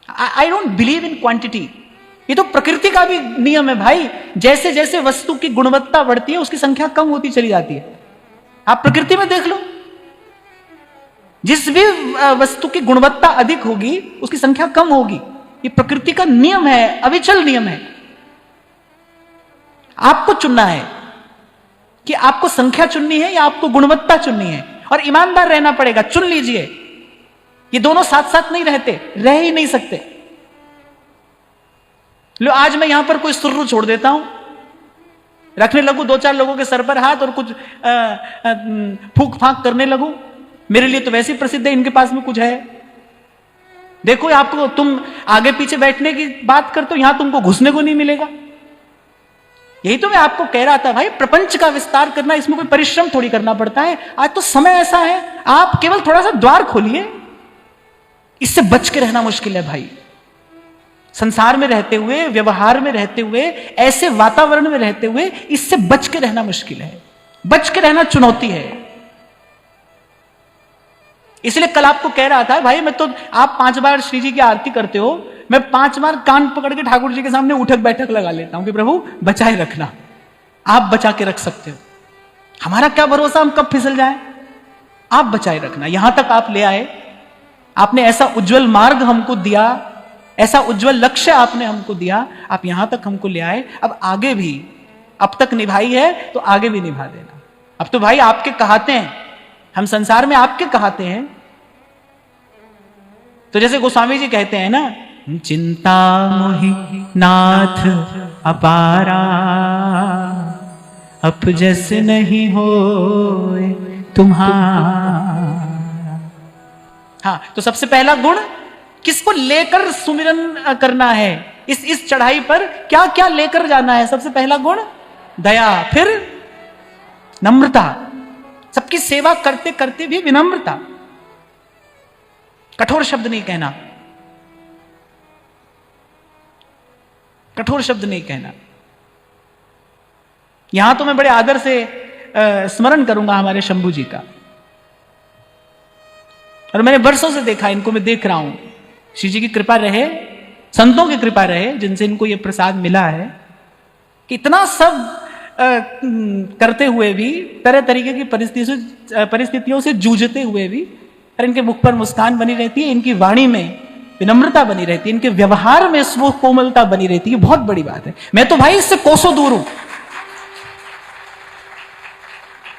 I don't believe in quantity. ये तो प्रकृति का भी नियम है भाई, जैसे जैसे वस्तु की गुणवत्ता बढ़ती है उसकी संख्या कम होती चली जाती है। आप प्रकृति में देख लो, जिस भी वस्तु की गुणवत्ता अधिक होगी उसकी संख्या कम होगी। ये प्रकृति का नियम है, अविचल नियम है। आपको चुनना है कि आपको संख्या चुननी है या आपको गुणवत्ता चुननी है, और ईमानदार रहना पड़ेगा। चुन लीजिए। ये दोनों साथ साथ नहीं रहते, रह ही नहीं सकते। लो आज मैं यहां पर कोई सुर्रू छोड़ देता हूं, रखने लगूं 2-4 लोगों के सर पर हाथ और कुछ फूक फाक करने लगूं, मेरे लिए तो वैसे प्रसिद्ध है, इनके पास में कुछ है। देखो आपको, तुम आगे पीछे बैठने की बात करते हो, यहां तुमको घुसने को नहीं मिलेगा। यही तो मैं आपको कह रहा था भाई, प्रपंच का विस्तार करना, इसमें कोई परिश्रम थोड़ी करना पड़ता है। आज तो समय ऐसा है, आप केवल थोड़ा सा द्वार खोलिए। इससे बच के रहना मुश्किल है भाई। संसार में रहते हुए, व्यवहार में रहते हुए, ऐसे वातावरण में रहते हुए इससे बच के रहना मुश्किल है। बच के रहना चुनौती है। इसलिए कल आपको कह रहा था भाई, मैं तो, आप 5 बार श्री जी की आरती करते हो, मैं 5 बार कान पकड़ के ठाकुर जी के सामने उठक बैठक लगा लेता हूं कि प्रभु बचाए रखना। आप बचा के रख सकते हो, हमारा क्या भरोसा हम कब फिसल जाए। आप बचाए रखना। यहां तक आप ले आए, आपने ऐसा उज्जवल मार्ग हमको दिया, ऐसा उज्जवल लक्ष्य आपने हमको दिया, आप यहां तक हमको ले आए। अब आगे भी, अब तक निभाई है तो आगे भी निभा देना। अब तो भाई आपके कहाते हैं, हम संसार में आपके कहाते हैं। तो जैसे गोस्वामी जी कहते हैं ना, चिंता मोहि नाथ अपारा, अप जैसे नहीं हो तुम्हारा। हाँ, तो सबसे पहला गुण, किसको लेकर सुमिरन करना है, इस चढ़ाई पर क्या क्या लेकर जाना है? सबसे पहला गुण दया, फिर नम्रता, सबकी सेवा करते करते भी विनम्रता, कठोर शब्द नहीं कहना, कठोर शब्द नहीं कहना। यहां तो मैं बड़े आदर से स्मरण करूंगा हमारे शंभू जी का, और मैंने वर्षों से देखा, इनको मैं देख रहा हूं, श्री जी की कृपा रहे, संतों की कृपा रहे जिनसे इनको यह प्रसाद मिला है, कि इतना सब करते हुए भी, तरह तरीके की परिस्थितियों से जूझते हुए भी, और इनके मुख पर मुस्कान बनी रहती है, इनकी वाणी में विनम्रता बनी रहती है, इनके व्यवहार में स्नेह कोमलता बनी रहती है। बहुत बड़ी बात है। मैं तो भाई इससे कोसों दूर हूं,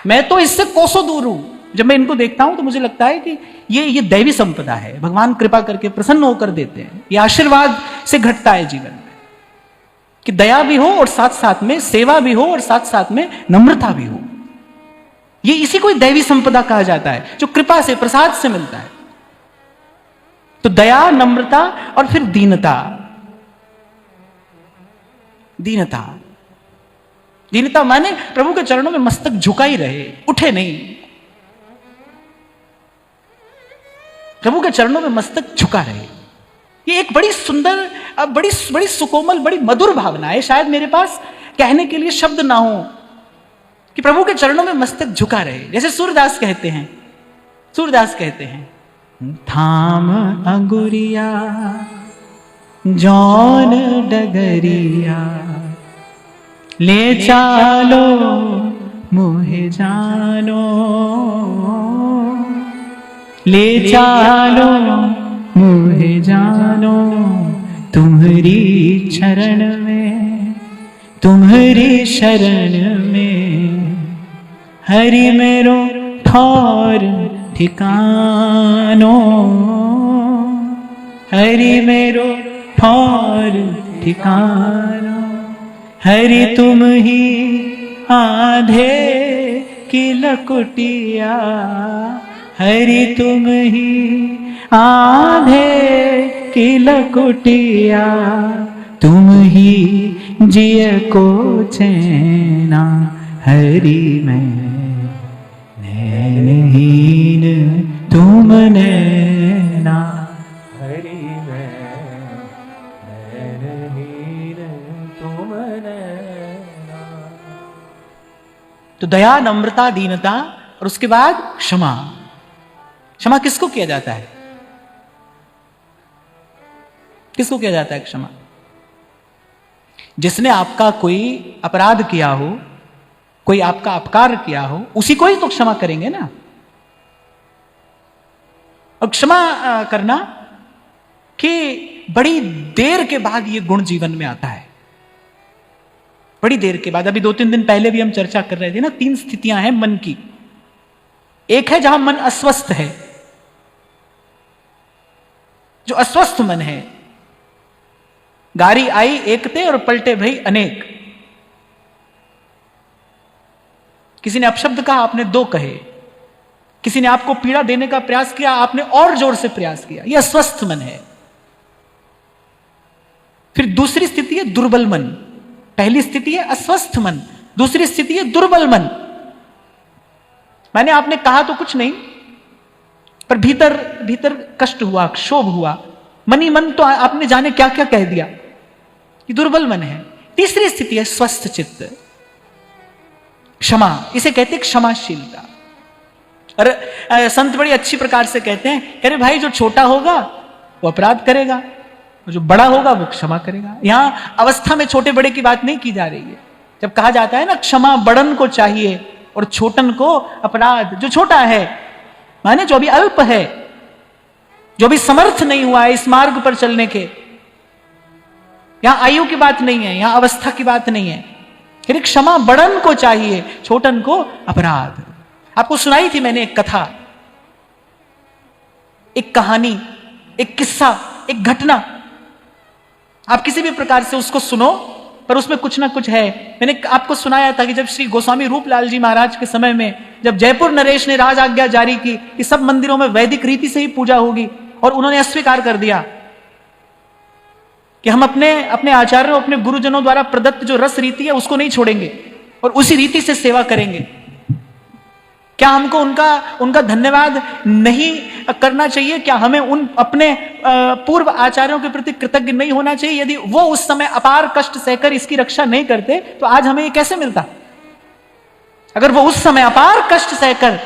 मैं तो इससे कोसों दूर हूं। जब मैं इनको देखता हूं तो मुझे लगता है कि ये दैवी संपदा है, भगवान कृपा करके प्रसन्न होकर देते हैं, ये आशीर्वाद से घटता है जीवन में, कि दया भी हो और साथ साथ में सेवा भी हो और साथ साथ में नम्रता भी हो। ये इसी को दैवी संपदा कहा जाता है, जो कृपा से, प्रसाद से मिलता है। तो दया, नम्रता और फिर दीनता। दीनता, दीनता माने प्रभु के चरणों में मस्तक झुका ही रहे, उठे नहीं। प्रभु के चरणों में मस्तक झुका रहे, ये एक बड़ी सुंदर, बड़ी बड़ी सुकोमल, बड़ी मधुर भावना है। शायद मेरे पास कहने के लिए शब्द ना हो कि प्रभु के चरणों में मस्तक झुका रहे। जैसे सूरदास कहते हैं, सूरदास कहते हैं, थाम अंगुरिया जौन डगरिया, ले चालो मोहे जानो, ले चालो मोहे जानो, तुम्हारी शरण में, तुम्हारी शरण में, हरि मेरो ठौर ठिकानो, हरि मेरो ठौर ठिकानो, हरि तुम ही आधे की लकुटिया, हरि तुम ही आधे की लकुटिया, तुम ही जिय को चैना, हरि में नैनहीन तुम नैना, हरि में नैनहीन तुम नैना। तो दया, नम्रता, दीनता, और उसके बाद क्षमा। क्षमा किसको किया जाता है? किसको किया जाता है क्षमा? जिसने आपका कोई अपराध किया हो, कोई आपका अपकार किया हो, उसी को ही तो क्षमा करेंगे ना। और क्षमा करना कि बड़ी देर के बाद यह गुण जीवन में आता है, बड़ी देर के बाद। अभी 2-3 दिन पहले भी हम चर्चा कर रहे थे ना, 3 स्थितियां हैं मन की। एक है जहां मन अस्वस्थ है, जो अस्वस्थ मन है, गारी आई एकते और पलटे भई अनेक। किसी ने अपशब्द कहा, आपने 2 कहे। किसी ने आपको पीड़ा देने का प्रयास किया, आपने और जोर से प्रयास किया। यह अस्वस्थ मन है। फिर दूसरी स्थिति है दुर्बल मन। पहली स्थिति है अस्वस्थ मन, दूसरी स्थिति है दुर्बल मन। मैंने आपने कहा तो कुछ नहीं, पर भीतर भीतर कष्ट हुआ, क्षोभ हुआ, मन ही मन तो आपने जाने क्या क्या कह दिया। ये दुर्बल मन है। तीसरी स्थिति है स्वस्थ चित्त, क्षमा। इसे कहते हैं क्षमाशीलता। और संत बड़ी अच्छी प्रकार से कहते हैं, अरे भाई जो छोटा होगा वो अपराध करेगा, जो बड़ा होगा वो क्षमा करेगा। यहां अवस्था में छोटे बड़े की बात नहीं की जा रही है। जब कहा जाता है ना क्षमा बड़न को चाहिए और छोटन को अपराध, जो छोटा है माने जो अभी अल्प है, जो भी समर्थ नहीं हुआ है इस मार्ग पर चलने के, यहां आयु की बात नहीं है, यहां अवस्था की बात नहीं है। फिर क्षमा बड़न को चाहिए, छोटन को अपराध। आपको सुनाई थी मैंने एक कथा, एक कहानी, एक किस्सा, एक घटना। आप किसी भी प्रकार से उसको सुनो, पर उसमें कुछ ना कुछ है। मैंने आपको सुनाया था कि जब श्री गोस्वामी रूपलाल जी महाराज के समय में, जब जयपुर नरेश ने राज आज्ञा जारी की कि सब मंदिरों में वैदिक रीति से ही पूजा होगी, और उन्होंने अस्वीकार कर दिया, कि हम अपने अपने आचार्यों, अपने गुरुजनों द्वारा प्रदत्त जो रस रीति है उसको नहीं छोड़ेंगे और उसी रीति से सेवा करेंगे? क्या हमको उनका धन्यवाद नहीं करना चाहिए? क्या हमें उन अपने पूर्व आचार्यों के प्रति कृतज्ञ नहीं होना चाहिए? यदि वो उस समय अपार कष्ट सहकर इसकी रक्षा नहीं करते तो आज हमें ये कैसे मिलता? अगर वो उस समय अपार कष्ट सहकर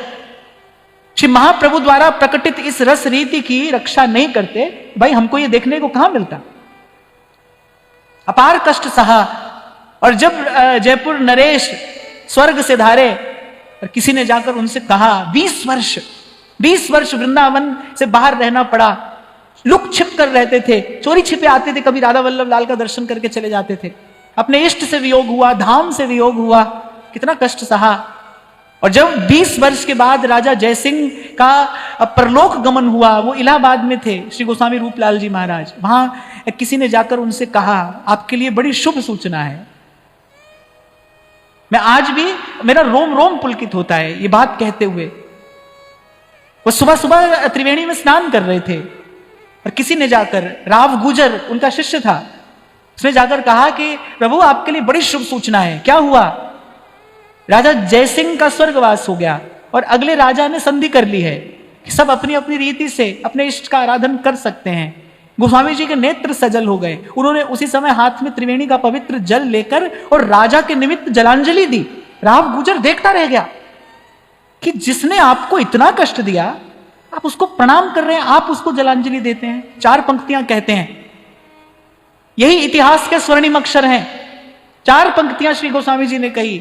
श्री महाप्रभु द्वारा प्रकटित इस रस रीति की रक्षा नहीं करते, भाई हमको ये देखने को कहां मिलता? अपार कष्ट सहा। और जब जयपुर नरेश स्वर्ग से धारे और किसी ने जाकर उनसे कहा 20 वर्ष वृंदावन से बाहर रहना पड़ा, लुक छिप कर रहते थे, चोरी छिपे आते थे, कभी राधा वल्लभ लाल का दर्शन करके चले जाते थे, अपने इष्ट से वियोग हुआ, धाम से वियोग हुआ, कितना कष्ट सहा। और जब 20 वर्ष के बाद राजा जयसिंह का परलोक गमन हुआ, वो इलाहाबाद में थे, श्री गोस्वामी रूपलाल जी महाराज, वहां किसी ने जाकर उनसे कहा आपके लिए बड़ी शुभ सूचना है। मैं आज भी, मेरा रोम रोम पुलकित होता है ये बात कहते हुए। वो सुबह सुबह त्रिवेणी में स्नान कर रहे थे और किसी ने जाकर, राव गुजर उनका शिष्य था, उसने जाकर कहा कि प्रभु आपके लिए बड़ी शुभ सूचना है। क्या हुआ? राजा जयसिंह का स्वर्गवास हो गया और अगले राजा ने संधि कर ली है कि सब अपनी अपनी रीति से अपने इष्ट का आराधन कर सकते हैं। गोस्वामी जी के नेत्र सजल हो गए। उन्होंने उसी समय हाथ में त्रिवेणी का पवित्र जल लेकर और राजा के निमित्त जलांजलि दी। राव गुजर देखता रह गया कि जिसने आपको इतना कष्ट दिया आप उसको प्रणाम कर रहे हैं, आप उसको जलांजलि देते हैं। 4 पंक्तियां कहते हैं, यही इतिहास के स्वर्णिम अक्षर हैं। 4 पंक्तियां श्री गोस्वामी जी ने कही।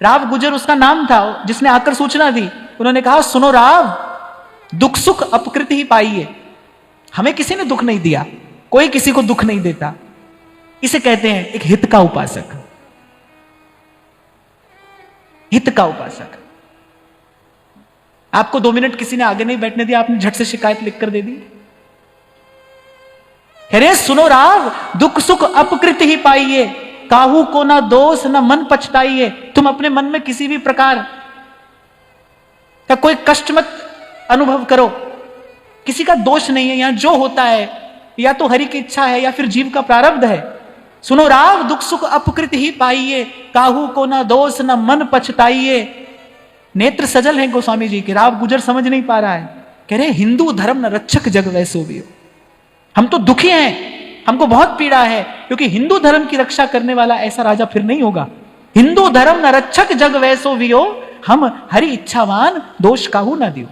राव गुजर उसका नाम था जिसने आकर सूचना दी। उन्होंने कहा सुनो राव, दुख सुख अपकृति ही पाइए। हमें किसी ने दुख नहीं दिया, कोई किसी को दुख नहीं देता। इसे कहते हैं एक हित का उपासक। हित का उपासक। आपको 2 मिनट किसी ने आगे नहीं बैठने दिया, आपने झट से शिकायत लिखकर दे दी। अरे सुनो राव, दुख सुख अपकृति ही पाइए, काहू को ना दोष ना मन पछताइए। तुम अपने मन में किसी भी प्रकार का कोई कष्ट मत अनुभव करो, किसी का दोष नहीं है। यहां जो होता है या तो हरि की इच्छा है या फिर जीव का प्रारब्ध है। सुनो राव, दुख सुख अपकृति ही पाइए, काहू को ना दोष ना मन पछताइए। नेत्र सजल हैं गोस्वामी जी के। राव गुजर समझ नहीं पा रहा है, कह रहे हिंदू धर्म न रक्षक जग वैसो भी हो। हम तो दुखी हैं, हमको बहुत पीड़ा है, क्योंकि हिंदू धर्म की रक्षा करने वाला ऐसा राजा फिर नहीं होगा। हिंदू धर्म न रक्षक जग वैसो भी हो, हम हरि इच्छावान दोष काहू ना दियो।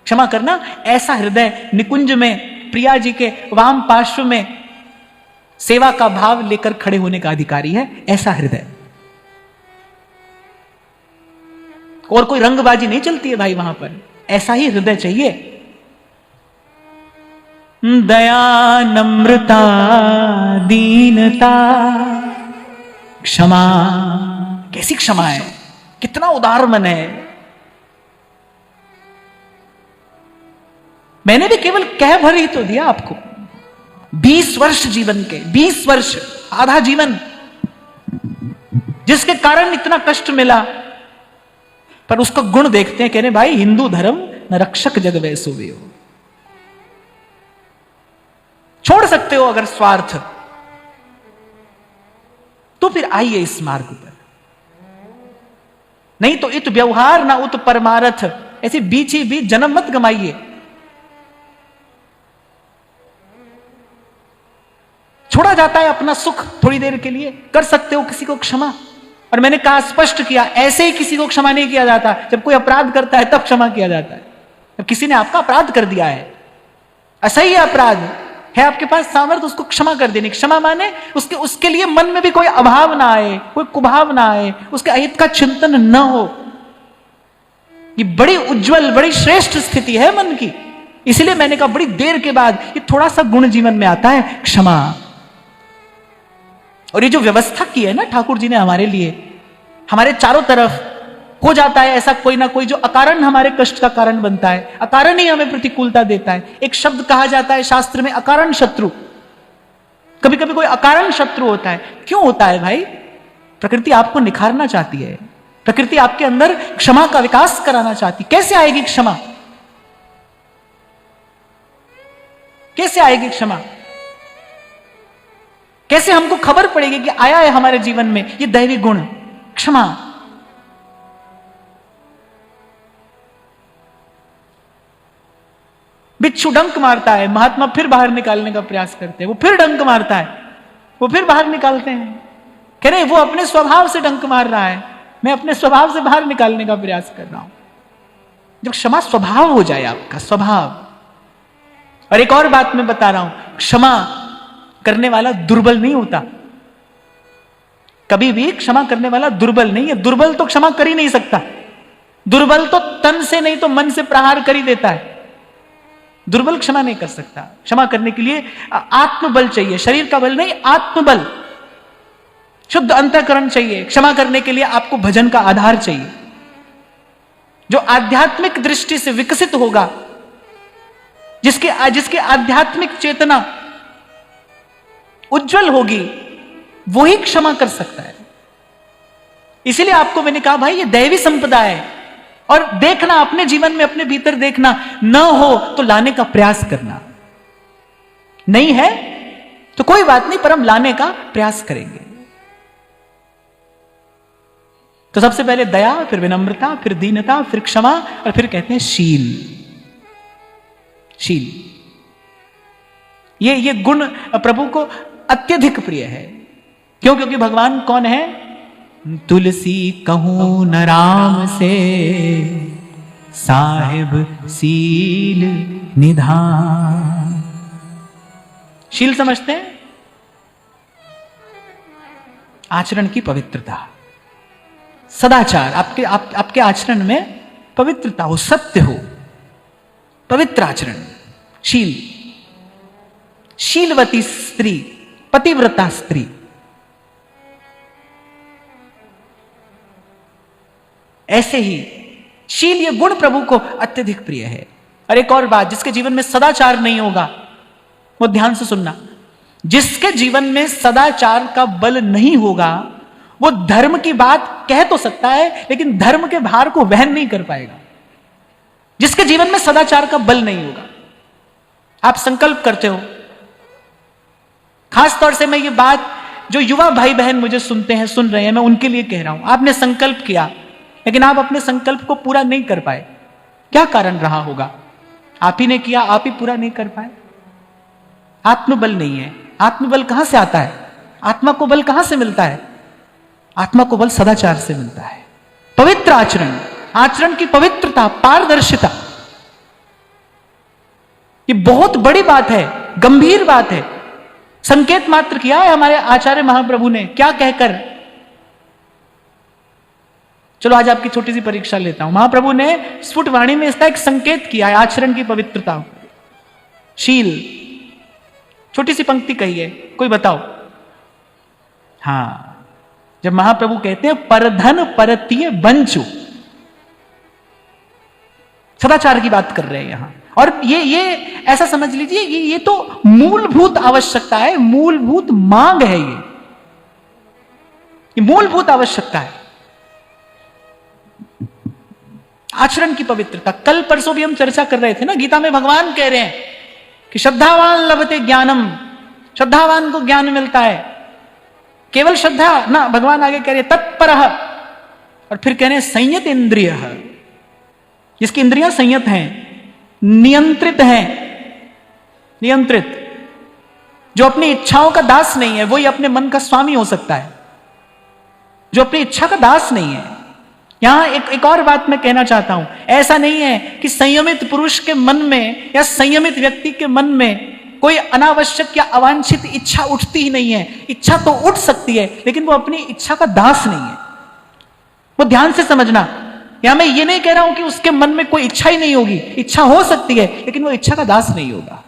क्षमा करना, ऐसा हृदय निकुंज में प्रिया जी के वाम पार्श्व में सेवा का भाव लेकर खड़े होने का अधिकारी है। ऐसा हृदय, और कोई रंगबाजी नहीं चलती है भाई वहां पर। ऐसा ही हृदय चाहिए। दया नम्रता दीनता क्षमा, कैसी क्षमा है, कितना उदार मन है। मैंने भी केवल कह भर ही तो दिया आपको। 20 वर्ष जीवन के, 20 वर्ष, आधा जीवन, जिसके कारण इतना कष्ट मिला, पर उसका गुण देखते हैं। कह रहे भाई हिंदू धर्म न रक्षक जग वैसो भी हो। छोड़ सकते हो अगर स्वार्थ, तो फिर आइए इस मार्ग पर। नहीं तो इत व्यवहार ना उत परमारथ, ऐसे बीच ही बीच जन्म मत गमाइए। छोड़ा जाता है अपना सुख थोड़ी देर के लिए, कर सकते हो किसी को क्षमा। और मैंने कहा, स्पष्ट किया, ऐसे ही किसी को क्षमा नहीं किया जाता। जब कोई अपराध करता है तब क्षमा किया जाता है। जब किसी ने आपका अपराध कर दिया है, असह्य अपराध है, आपके पास सामर्थ्य उसको क्षमा कर देने। क्षमा माने उसके लिए मन में भी कोई अभाव ना आए, कोई कुभाव ना आए, उसके अहित का चिंतन न हो। ये बड़ी उज्जवल, बड़ी श्रेष्ठ स्थिति है मन की। इसलिए मैंने कहा बड़ी देर के बाद ये थोड़ा सा गुण जीवन में आता है, क्षमा। और ये जो व्यवस्था की है ना ठाकुर जी ने हमारे लिए, हमारे चारों तरफ हो जाता है ऐसा कोई ना कोई जो अकारण हमारे कष्ट का कारण बनता है, अकारण ही हमें प्रतिकूलता देता है। एक शब्द कहा जाता है शास्त्र में, अकारण शत्रु। कभी कभी कोई अकारण शत्रु होता है। क्यों होता है भाई? प्रकृति आपको निखारना चाहती है, प्रकृति आपके अंदर क्षमा का विकास कराना चाहती। कैसे आएगी क्षमा? कैसे आएगी क्षमा? कैसे हमको खबर पड़ेगी कि आया है हमारे जीवन में ये दैवी गुण क्षमा? बिच्छू डंक मारता है, महात्मा फिर बाहर निकालने का प्रयास करते हैं, वो फिर डंक मारता है, वो फिर बाहर निकालते हैं। कह रहे वो अपने स्वभाव से डंक मार रहा है, मैं अपने स्वभाव से बाहर निकालने का प्रयास कर रहा हूं। जब क्षमा स्वभाव हो जाए, आपका स्वभाव। और एक और बात मैं बता रहा हूं, क्षमा करने वाला दुर्बल नहीं होता। कभी भी क्षमा करने वाला दुर्बल नहीं है। दुर्बल तो क्षमा कर ही नहीं सकता। दुर्बल तो तन से नहीं तो मन से प्रहार कर ही देता है। दुर्बल क्षमा नहीं कर सकता। क्षमा करने के लिए आत्मबल चाहिए, शरीर का बल नहीं, आत्मबल, शुद्ध अंतःकरण चाहिए। क्षमा करने के लिए आपको भजन का आधार चाहिए, जो आध्यात्मिक दृष्टि से विकसित होगा, जिसके आध्यात्मिक चेतना उज्जवल होगी, वही क्षमा कर सकता है। इसीलिए आपको मैंने कहा भाई ये दैवी संपदा है, और देखना अपने जीवन में, अपने भीतर देखना, न हो तो लाने का प्रयास करना। नहीं है तो कोई बात नहीं, पर हम लाने का प्रयास करेंगे। तो सबसे पहले दया, फिर विनम्रता, फिर दीनता, फिर क्षमा, और फिर कहते हैं शील। शील, ये गुण प्रभु को अत्यधिक प्रिय है। क्यों? क्योंकि भगवान कौन है? तुलसी कहूं न राम से, साहिब सील निधान। शील समझते हैं? आचरण की पवित्रता, सदाचार, आपके आचरण में पवित्रता हो, सत्य हो, पवित्र आचरण, शील। शीलवती स्त्री, पतिव्रता स्त्री। ऐसे ही शील, ये गुण प्रभु को अत्यधिक प्रिय है। और एक और बात, जिसके जीवन में सदाचार नहीं होगा, वो ध्यान से सुनना, जिसके जीवन में सदाचार का बल नहीं होगा, वो धर्म की बात कह तो सकता है, लेकिन धर्म के भार को वहन नहीं कर पाएगा। जिसके जीवन में सदाचार का बल नहीं होगा। आप संकल्प करते हो, खास तौर से मैं ये बात जो युवा भाई बहन मुझे सुनते हैं, सुन रहे हैं, मैं उनके लिए कह रहा हूं। आपने संकल्प किया, लेकिन आप अपने संकल्प को पूरा नहीं कर पाए। क्या कारण रहा होगा? आप ही ने किया, आप ही पूरा नहीं कर पाए। आत्मबल नहीं है। आत्मबल कहां से आता है? आत्मा को बल कहां से मिलता है? आत्मा को बल सदाचार से मिलता है। पवित्र आचरण, आचरण की पवित्रता, पारदर्शिता, ये बहुत बड़ी बात है, गंभीर बात है। संकेत मात्र किया है हमारे आचार्य महाप्रभु ने, क्या कहकर? चलो आज आपकी छोटी सी परीक्षा लेता हूं। महाप्रभु ने स्फुट वाणी में इसका एक संकेत किया है, आचरण की पवित्रता, शील। छोटी सी पंक्ति कही है, कोई बताओ? हां, जब महाप्रभु कहते हैं परधन परतीय बंचु, सदाचार की बात कर रहे हैं यहां। और ये ऐसा समझ लीजिए, ये तो मूलभूत आवश्यकता है, मूलभूत मांग है। ये मूलभूत आवश्यकता है, आचरण की पवित्रता। कल परसों भी हम चर्चा कर रहे थे ना, गीता में भगवान कह रहे हैं कि श्रद्धावान लभते ज्ञानम, श्रद्धावान को ज्ञान मिलता है। केवल श्रद्धा ना, भगवान आगे कह रहे तत्परः, और फिर कह रहे हैं संयत इंद्रिय, जिसकी इंद्रियां संयत हैं, नियंत्रित हैं, नियंत्रित, जो अपनी इच्छाओं का दास नहीं है, वही अपने मन का स्वामी हो सकता है। जो अपनी इच्छा का दास नहीं है। यहां एक और बात मैं कहना चाहता हूं, ऐसा नहीं है कि संयमित पुरुष के मन में या संयमित व्यक्ति के मन में कोई अनावश्यक या अवांछित इच्छा उठती ही नहीं है। इच्छा तो उठ सकती है, लेकिन वो अपनी इच्छा का दास नहीं है। वो ध्यान से समझना, यहां मैं ये नहीं कह रहा हूं कि उसके मन में कोई इच्छा ही नहीं होगी। इच्छा हो सकती है, लेकिन वो इच्छा का दास नहीं होगा।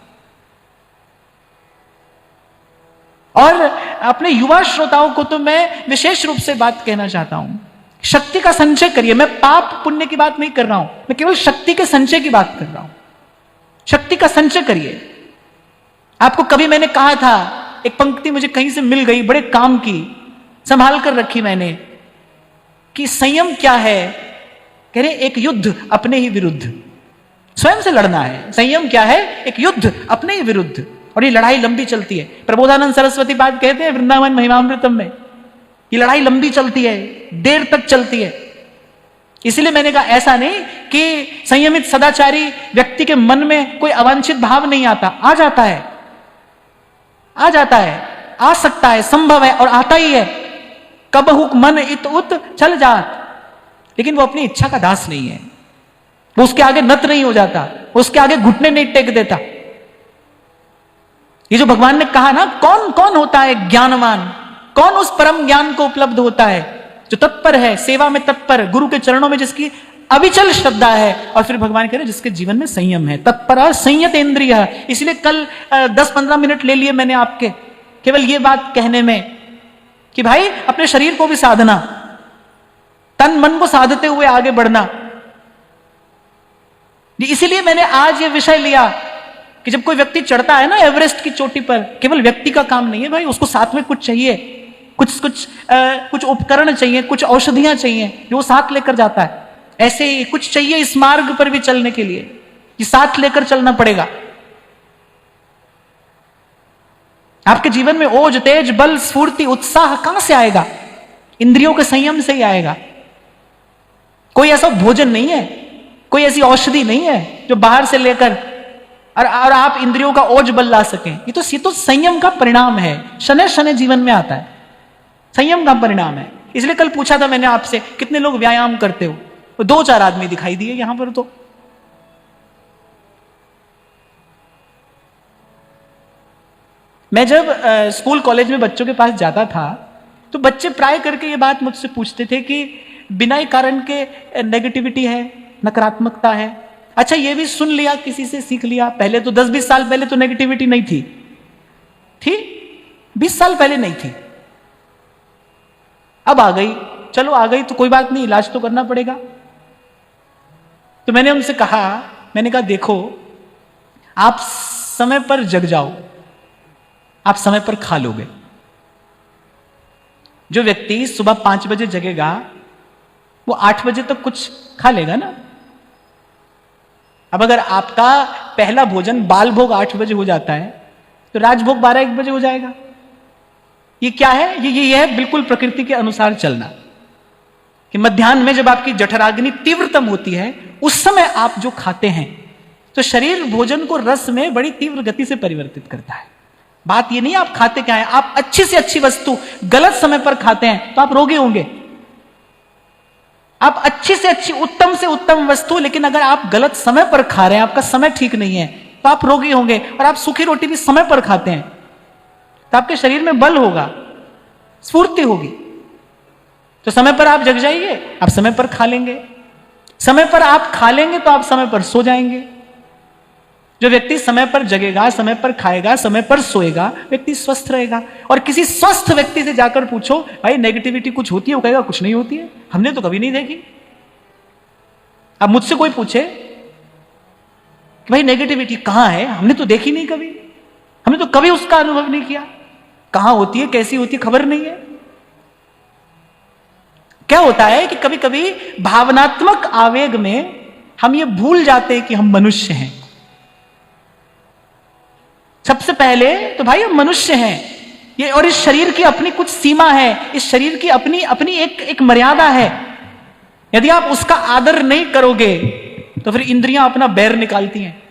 और अपने युवा श्रोताओं को तो मैं विशेष रूप से बात कहना चाहता हूं, शक्ति का संचय करिए। मैं पाप पुण्य की बात नहीं कर रहा हूं, मैं केवल शक्ति के संचय की बात कर रहा हूं। शक्ति का संचय करिए। आपको कभी मैंने कहा था, एक पंक्ति मुझे कहीं से मिल गई, बड़े काम की, संभाल कर रखी मैंने, कि संयम क्या है? कह रहे एक युद्ध अपने ही विरुद्ध। स्वयं से लड़ना है। संयम क्या है? एक युद्ध अपने ही विरुद्ध, और ये लड़ाई लंबी चलती है। प्रबोधानंद सरस्वती पाद कहते हैं वृंदावन महिमामृतम में, ये लड़ाई लंबी चलती है, देर तक चलती है। इसलिए मैंने कहा ऐसा नहीं कि संयमित सदाचारी व्यक्ति के मन में कोई अवांछित भाव नहीं आता, आ जाता है, आ जाता है, आ सकता है, संभव है और आता ही है। कबहुक मन इत उत चल जात, लेकिन वो अपनी इच्छा का दास नहीं है, वो उसके आगे नत नहीं हो जाता, उसके आगे घुटने नहीं टेक देता। ये जो भगवान ने कहा ना, कौन कौन होता है ज्ञानवान, कौन उस परम ज्ञान को उपलब्ध होता है? जो तत्पर है, सेवा में तत्पर, गुरु के चरणों में जिसकी अविचल श्रद्धा है, और फिर भगवान कह रहे जिसके जीवन में संयम है। तत्पर संयत इंद्रिय। इसलिए कल 10-15 मिनट ले लिए मैंने आपके केवल ये बात कहने में कि भाई अपने शरीर को भी साधना, तन मन को साधते हुए आगे बढ़ना। इसीलिए मैंने आज ये विषय लिया कि जब कोई व्यक्ति चढ़ता है ना एवरेस्ट की चोटी पर, केवल व्यक्ति का काम नहीं है भाई, उसको साथ में कुछ चाहिए, कुछ उपकरण चाहिए, कुछ औषधियां चाहिए जो वो साथ लेकर जाता है। ऐसे ही कुछ चाहिए इस मार्ग पर भी चलने के लिए, कि साथ लेकर चलना पड़ेगा। आपके जीवन में ओज, तेज, बल, स्फूर्ति, उत्साह कहां से आएगा? इंद्रियों के संयम से ही आएगा। कोई ऐसा भोजन नहीं है, कोई ऐसी औषधि नहीं है जो बाहर से लेकर और आप इंद्रियों का ओज बल ला सकें। ये तो संयम का परिणाम है, शनै शनै जीवन में आता है, संयम का परिणाम है। इसलिए कल पूछा था मैंने आपसे, कितने लोग व्यायाम करते हो? तो 2-4 आदमी दिखाई दिए यहां पर। तो मैं जब स्कूल कॉलेज में बच्चों के पास जाता था तो बच्चे प्राय करके ये बात मुझसे पूछते थे कि बिना कारण के नेगेटिविटी है, नकारात्मकता है। अच्छा, ये भी सुन लिया, किसी से सीख लिया। पहले तो 10-20 साल पहले तो नेगेटिविटी नहीं थी, 20 साल पहले नहीं थी, अब आ गई। चलो आ गई तो कोई बात नहीं, इलाज तो करना पड़ेगा। तो मैंने उनसे कहा, मैंने कहा देखो, आप समय पर जग जाओ, आप समय पर खा लोगे। जो व्यक्ति सुबह 5 बजे जगेगा वो 8 बजे तक कुछ खा लेगा ना। अब अगर आपका पहला भोजन बाल भोग 8 बजे हो जाता है तो राजभोग 12-1 बजे हो जाएगा। ये क्या है? ये है बिल्कुल प्रकृति के अनुसार चलना, कि मध्याह्न में जब आपकी जठराग्नि तीव्रतम होती है उस समय आप जो खाते हैं तो शरीर भोजन को रस में बड़ी तीव्र गति से परिवर्तित करता है। बात ये नहीं आप खाते क्या है, आप अच्छी से अच्छी वस्तु गलत समय पर खाते हैं तो आप रोगी होंगे। आप अच्छी से अच्छी, उत्तम से उत्तम वस्तु, लेकिन अगर आप गलत समय पर खा रहे हैं, आपका समय ठीक नहीं है, तो आप रोगी होंगे। और आप सूखी रोटी भी समय पर खाते हैं तो आपके शरीर में बल होगा, स्फूर्ति होगी। तो समय पर आप जग जाइए, आप समय पर खा लेंगे। समय पर आप खा लेंगे तो आप समय पर सो जाएंगे। जो व्यक्ति समय पर जगेगा, समय पर खाएगा, समय पर सोएगा, व्यक्ति स्वस्थ रहेगा। और किसी स्वस्थ व्यक्ति से जाकर पूछो, भाई नेगेटिविटी कुछ होती है? वो कहेगा कुछ नहीं होती है, हमने तो कभी नहीं देखी। अब मुझसे कोई पूछे कि भाई नेगेटिविटी कहां है, हमने तो देखी नहीं कभी, हमने तो कभी उसका अनुभव नहीं किया। कहां होती है, कैसी होती है, खबर नहीं है। क्या होता है कि कभी कभी भावनात्मक आवेग में हम ये भूल जाते हैं कि हम मनुष्य हैं। सबसे पहले तो भाई हम मनुष्य हैं ये, और इस शरीर की अपनी कुछ सीमा है, इस शरीर की अपनी अपनी एक मर्यादा है। यदि आप उसका आदर नहीं करोगे तो फिर इंद्रियां अपना बैर निकालती हैं।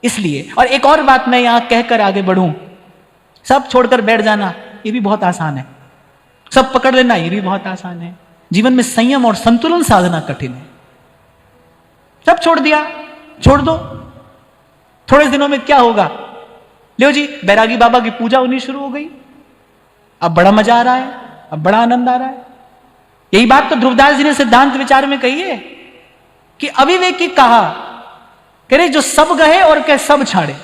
इसलिए, और एक और बात मैं यहां कहकर आगे बढ़ूं, सब छोड़कर बैठ जाना ये भी बहुत आसान है, सब पकड़ लेना ये भी बहुत आसान है। जीवन में संयम और संतुलन साधना कठिन है। सब छोड़ दिया, छोड़ दो, थोड़े दिनों में क्या होगा? लो जी, बैरागी बाबा की पूजा होनी शुरू हो गई, अब बड़ा मजा आ रहा है, अब बड़ा आनंद आ रहा है। यही बात तो ध्रुवदास जी ने सिद्धांत विचार में कही है कि अविवेकी कहा, कह रहे जो सब गहे और कह सब छाड़े,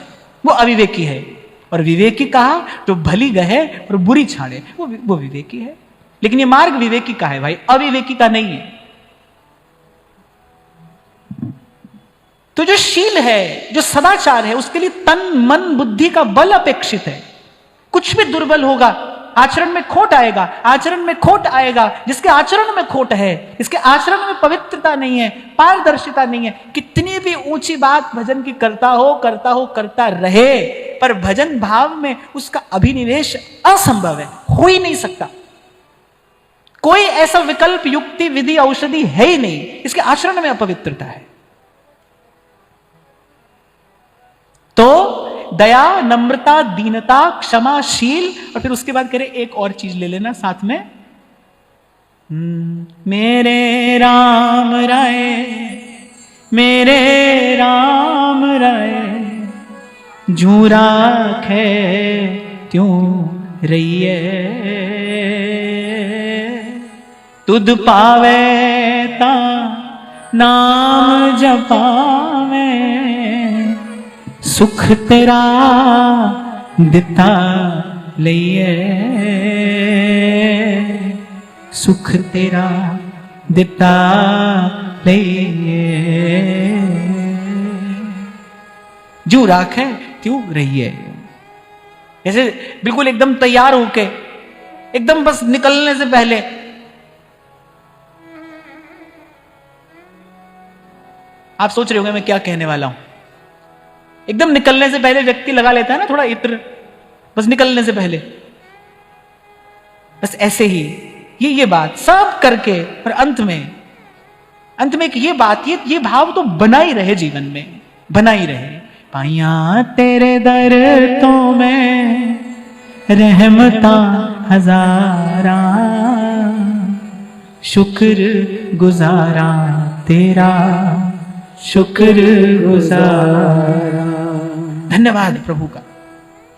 वो अविवेकी है। और विवेकी कहा जो भली गहे और बुरी छाड़े, वो विवेकी है। लेकिन ये मार्ग विवेकी का है भाई, अविवेकी का नहीं है। तो जो शील है, जो सदाचार है, उसके लिए तन मन बुद्धि का बल अपेक्षित है। कुछ भी दुर्बल होगा आचरण में खोट आएगा, आचरण में खोट आएगा। जिसके आचरण में खोट है, जिसके आचरण में पवित्रता नहीं है, पारदर्शिता नहीं है, कितनी भी ऊंची बात भजन की करता रहे, पर भजन भाव में उसका अभिनिवेश असंभव है, हो ही नहीं सकता। कोई ऐसा विकल्प, युक्ति, विधि, औषधि है ही नहीं, इसके आचरण में अपवित्रता है। तो दया, नम्रता, दीनता, क्षमाशील, और फिर उसके बाद करें एक और चीज ले लेना साथ में, मेरे राम राय, मेरे राम राय, जू राखे त्यों रहिए, तुद पावे ता नाम जपावे, सुख तेरा दिता लइए, सुख तेरा दिता लइए, जो राखे त्यों रहिए। जैसे बिल्कुल एकदम तैयार होके, एकदम बस निकलने से पहले आप सोच रहे होंगे मैं क्या कहने वाला हूं। एकदम निकलने से पहले व्यक्ति लगा लेता है ना थोड़ा इत्र, बस निकलने से पहले, बस ऐसे ही ये बात सब करके, और अंत में एक ये बात, ये भाव तो बना ही रहे जीवन में, बना ही रहे। पाइया तेरे दर तो मैं रहमता हजारा, शुक्र गुजारा तेरा, शुक्र गुजारा। धन्यवाद प्रभु का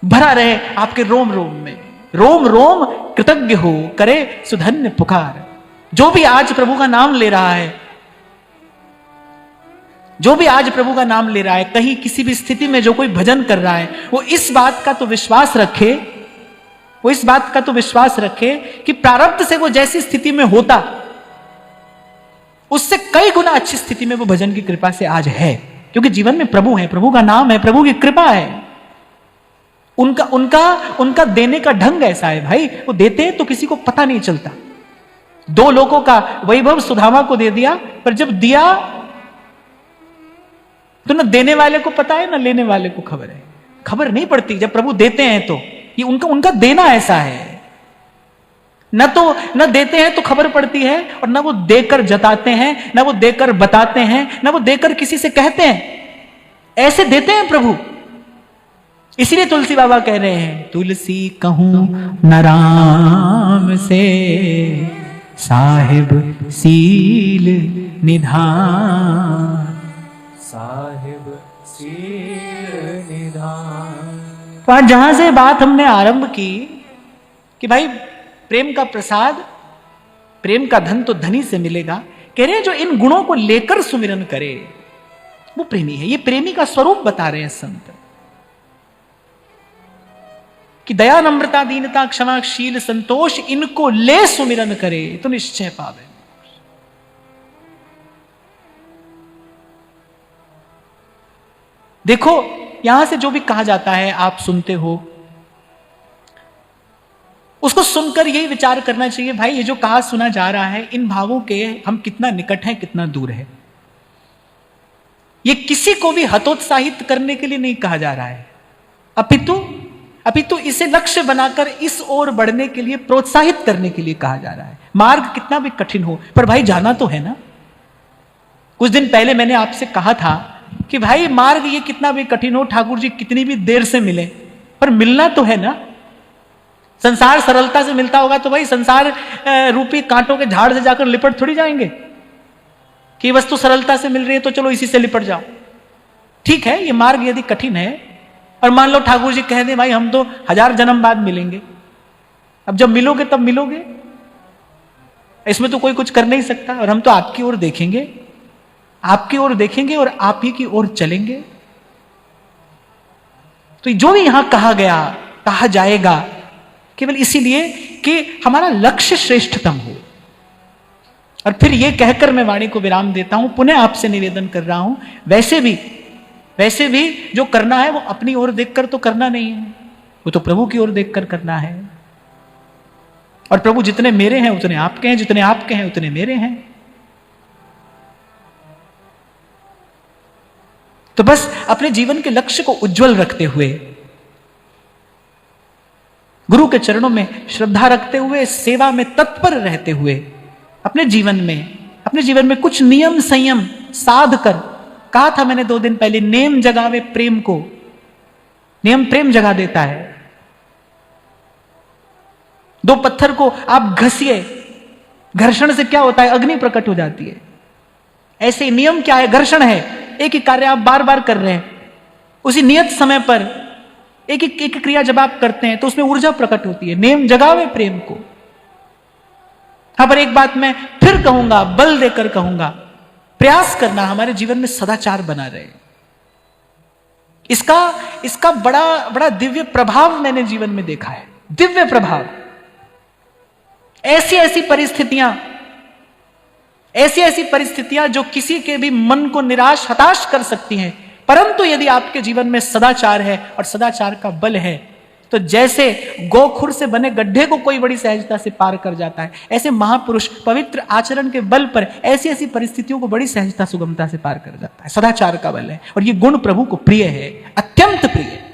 भरा रहे आपके रोम रोम में, रोम रोम कृतज्ञ हो करे सुधन्य पुकार। जो भी आज प्रभु का नाम ले रहा है, जो भी आज प्रभु का नाम ले रहा है, कहीं किसी भी स्थिति में जो कोई भजन कर रहा है, वो इस बात का तो विश्वास रखे, वो इस बात का तो विश्वास रखे कि प्रारब्ध से वो जैसी स्थिति में होता, उससे कई गुना अच्छी स्थिति में वो भजन की कृपा से आज है। क्योंकि जीवन में प्रभु है, प्रभु का नाम है, प्रभु की कृपा है। उनका देने का ढंग ऐसा है भाई, वो देते हैं तो किसी को पता नहीं चलता। 2 लोगों का वैभव सुदामा को दे दिया, पर जब दिया तो न देने वाले को पता है, न लेने वाले को खबर है, खबर नहीं पड़ती। जब प्रभु देते हैं तो ये उनका देना ऐसा है, न देते हैं तो खबर पड़ती है, और न वो देकर जताते हैं, न वो देकर बताते हैं, न वो देकर किसी से कहते हैं। ऐसे देते हैं प्रभु। इसीलिए तुलसी बाबा कह रहे हैं, तुलसी कहूं न राम से, साहिब सील निधान, साहिब सील निधान। तो आज जहां से बात हमने आरंभ की कि भाई प्रेम का प्रसाद, प्रेम का धन तो धनी से मिलेगा, कह रहे हैं जो इन गुणों को लेकर सुमिरन करे वो प्रेमी है। ये प्रेमी का स्वरूप बता रहे हैं संत, कि दया, नम्रता, दीनता, क्षमा, शील, संतोष, इनको ले सुमिरन करे तो निश्चय पावे। देखो यहां से जो भी कहा जाता है आप सुनते हो, उसको सुनकर यही विचार करना चाहिए, भाई ये जो कहा सुना जा रहा है, इन भावों के हम कितना निकट हैं, कितना दूर है। ये किसी को भी हतोत्साहित करने के लिए नहीं कहा जा रहा है, अपितु इसे लक्ष्य बनाकर इस ओर बढ़ने के लिए, प्रोत्साहित करने के लिए कहा जा रहा है। मार्ग कितना भी कठिन हो, पर भाई जाना तो है ना। कुछ दिन पहले मैंने आपसे कहा था कि भाई मार्ग ये कितना भी कठिन हो, ठाकुर जी कितनी भी देर से मिले, पर मिलना तो है ना। संसार सरलता से मिलता होगा तो भाई संसार रूपी कांटों के झाड़ से जाकर लिपट थोड़ी जाएंगे कि वस्तु सरलता से मिल रही है तो चलो इसी से लिपट जाओ। ठीक है, ये मार्ग यदि कठिन है, और मान लो ठाकुर जी कह दें भाई हम तो 1000 जन्म बाद मिलेंगे, अब जब मिलोगे तब मिलोगे, इसमें तो कोई कुछ कर नहीं सकता, और हम तो आपकी ओर देखेंगे, आपकी ओर देखेंगे और आप ही की ओर चलेंगे। तो जो भी यहां कहा गया, कहा जाएगा, केवल इसीलिए कि हमारा लक्ष्य श्रेष्ठतम हो। और फिर यह कहकर मैं वाणी को विराम देता हूं, पुनः आपसे निवेदन कर रहा हूं, वैसे भी जो करना है वो अपनी ओर देखकर तो करना नहीं है, वो तो प्रभु की ओर देखकर करना है। और प्रभु जितने मेरे हैं उतने आपके हैं, जितने आपके हैं उतने मेरे हैं। तो बस अपने जीवन के लक्ष्य को उज्जवल रखते हुए, गुरु के चरणों में श्रद्धा रखते हुए, सेवा में तत्पर रहते हुए अपने जीवन में कुछ नियम संयम साध कर, कहा था मैंने 2 दिन पहले, नेम जगावे प्रेम को। नियम प्रेम जगा देता है। 2 पत्थर को आप घसिए, घर्षण से क्या होता है? अग्नि प्रकट हो जाती है। ऐसे नियम क्या है? घर्षण है। एक ही कार्य आप बार बार कर रहे हैं, उसी नियत समय पर एक एक क्रिया जब आप करते हैं तो उसमें ऊर्जा प्रकट होती है। नेम जगावे प्रेम को। यहां पर एक बात मैं फिर कहूंगा, बल देकर कहूंगा, प्रयास करना हमारे जीवन में सदाचार बना रहे। इसका बड़ा बड़ा दिव्य प्रभाव मैंने जीवन में देखा है। दिव्य प्रभाव। ऐसी ऐसी परिस्थितियां जो किसी के भी मन को निराश हताश कर सकती हैं, परंतु यदि आपके जीवन में सदाचार है और सदाचार का बल है, तो जैसे गोखुर से बने गड्ढे को कोई बड़ी सहजता से पार कर जाता है, ऐसे महापुरुष पवित्र आचरण के बल पर ऐसी ऐसी परिस्थितियों को बड़ी सहजता सुगमता से पार कर जाता है। सदाचार का बल है और ये गुण प्रभु को प्रिय है, अत्यंत प्रिय है।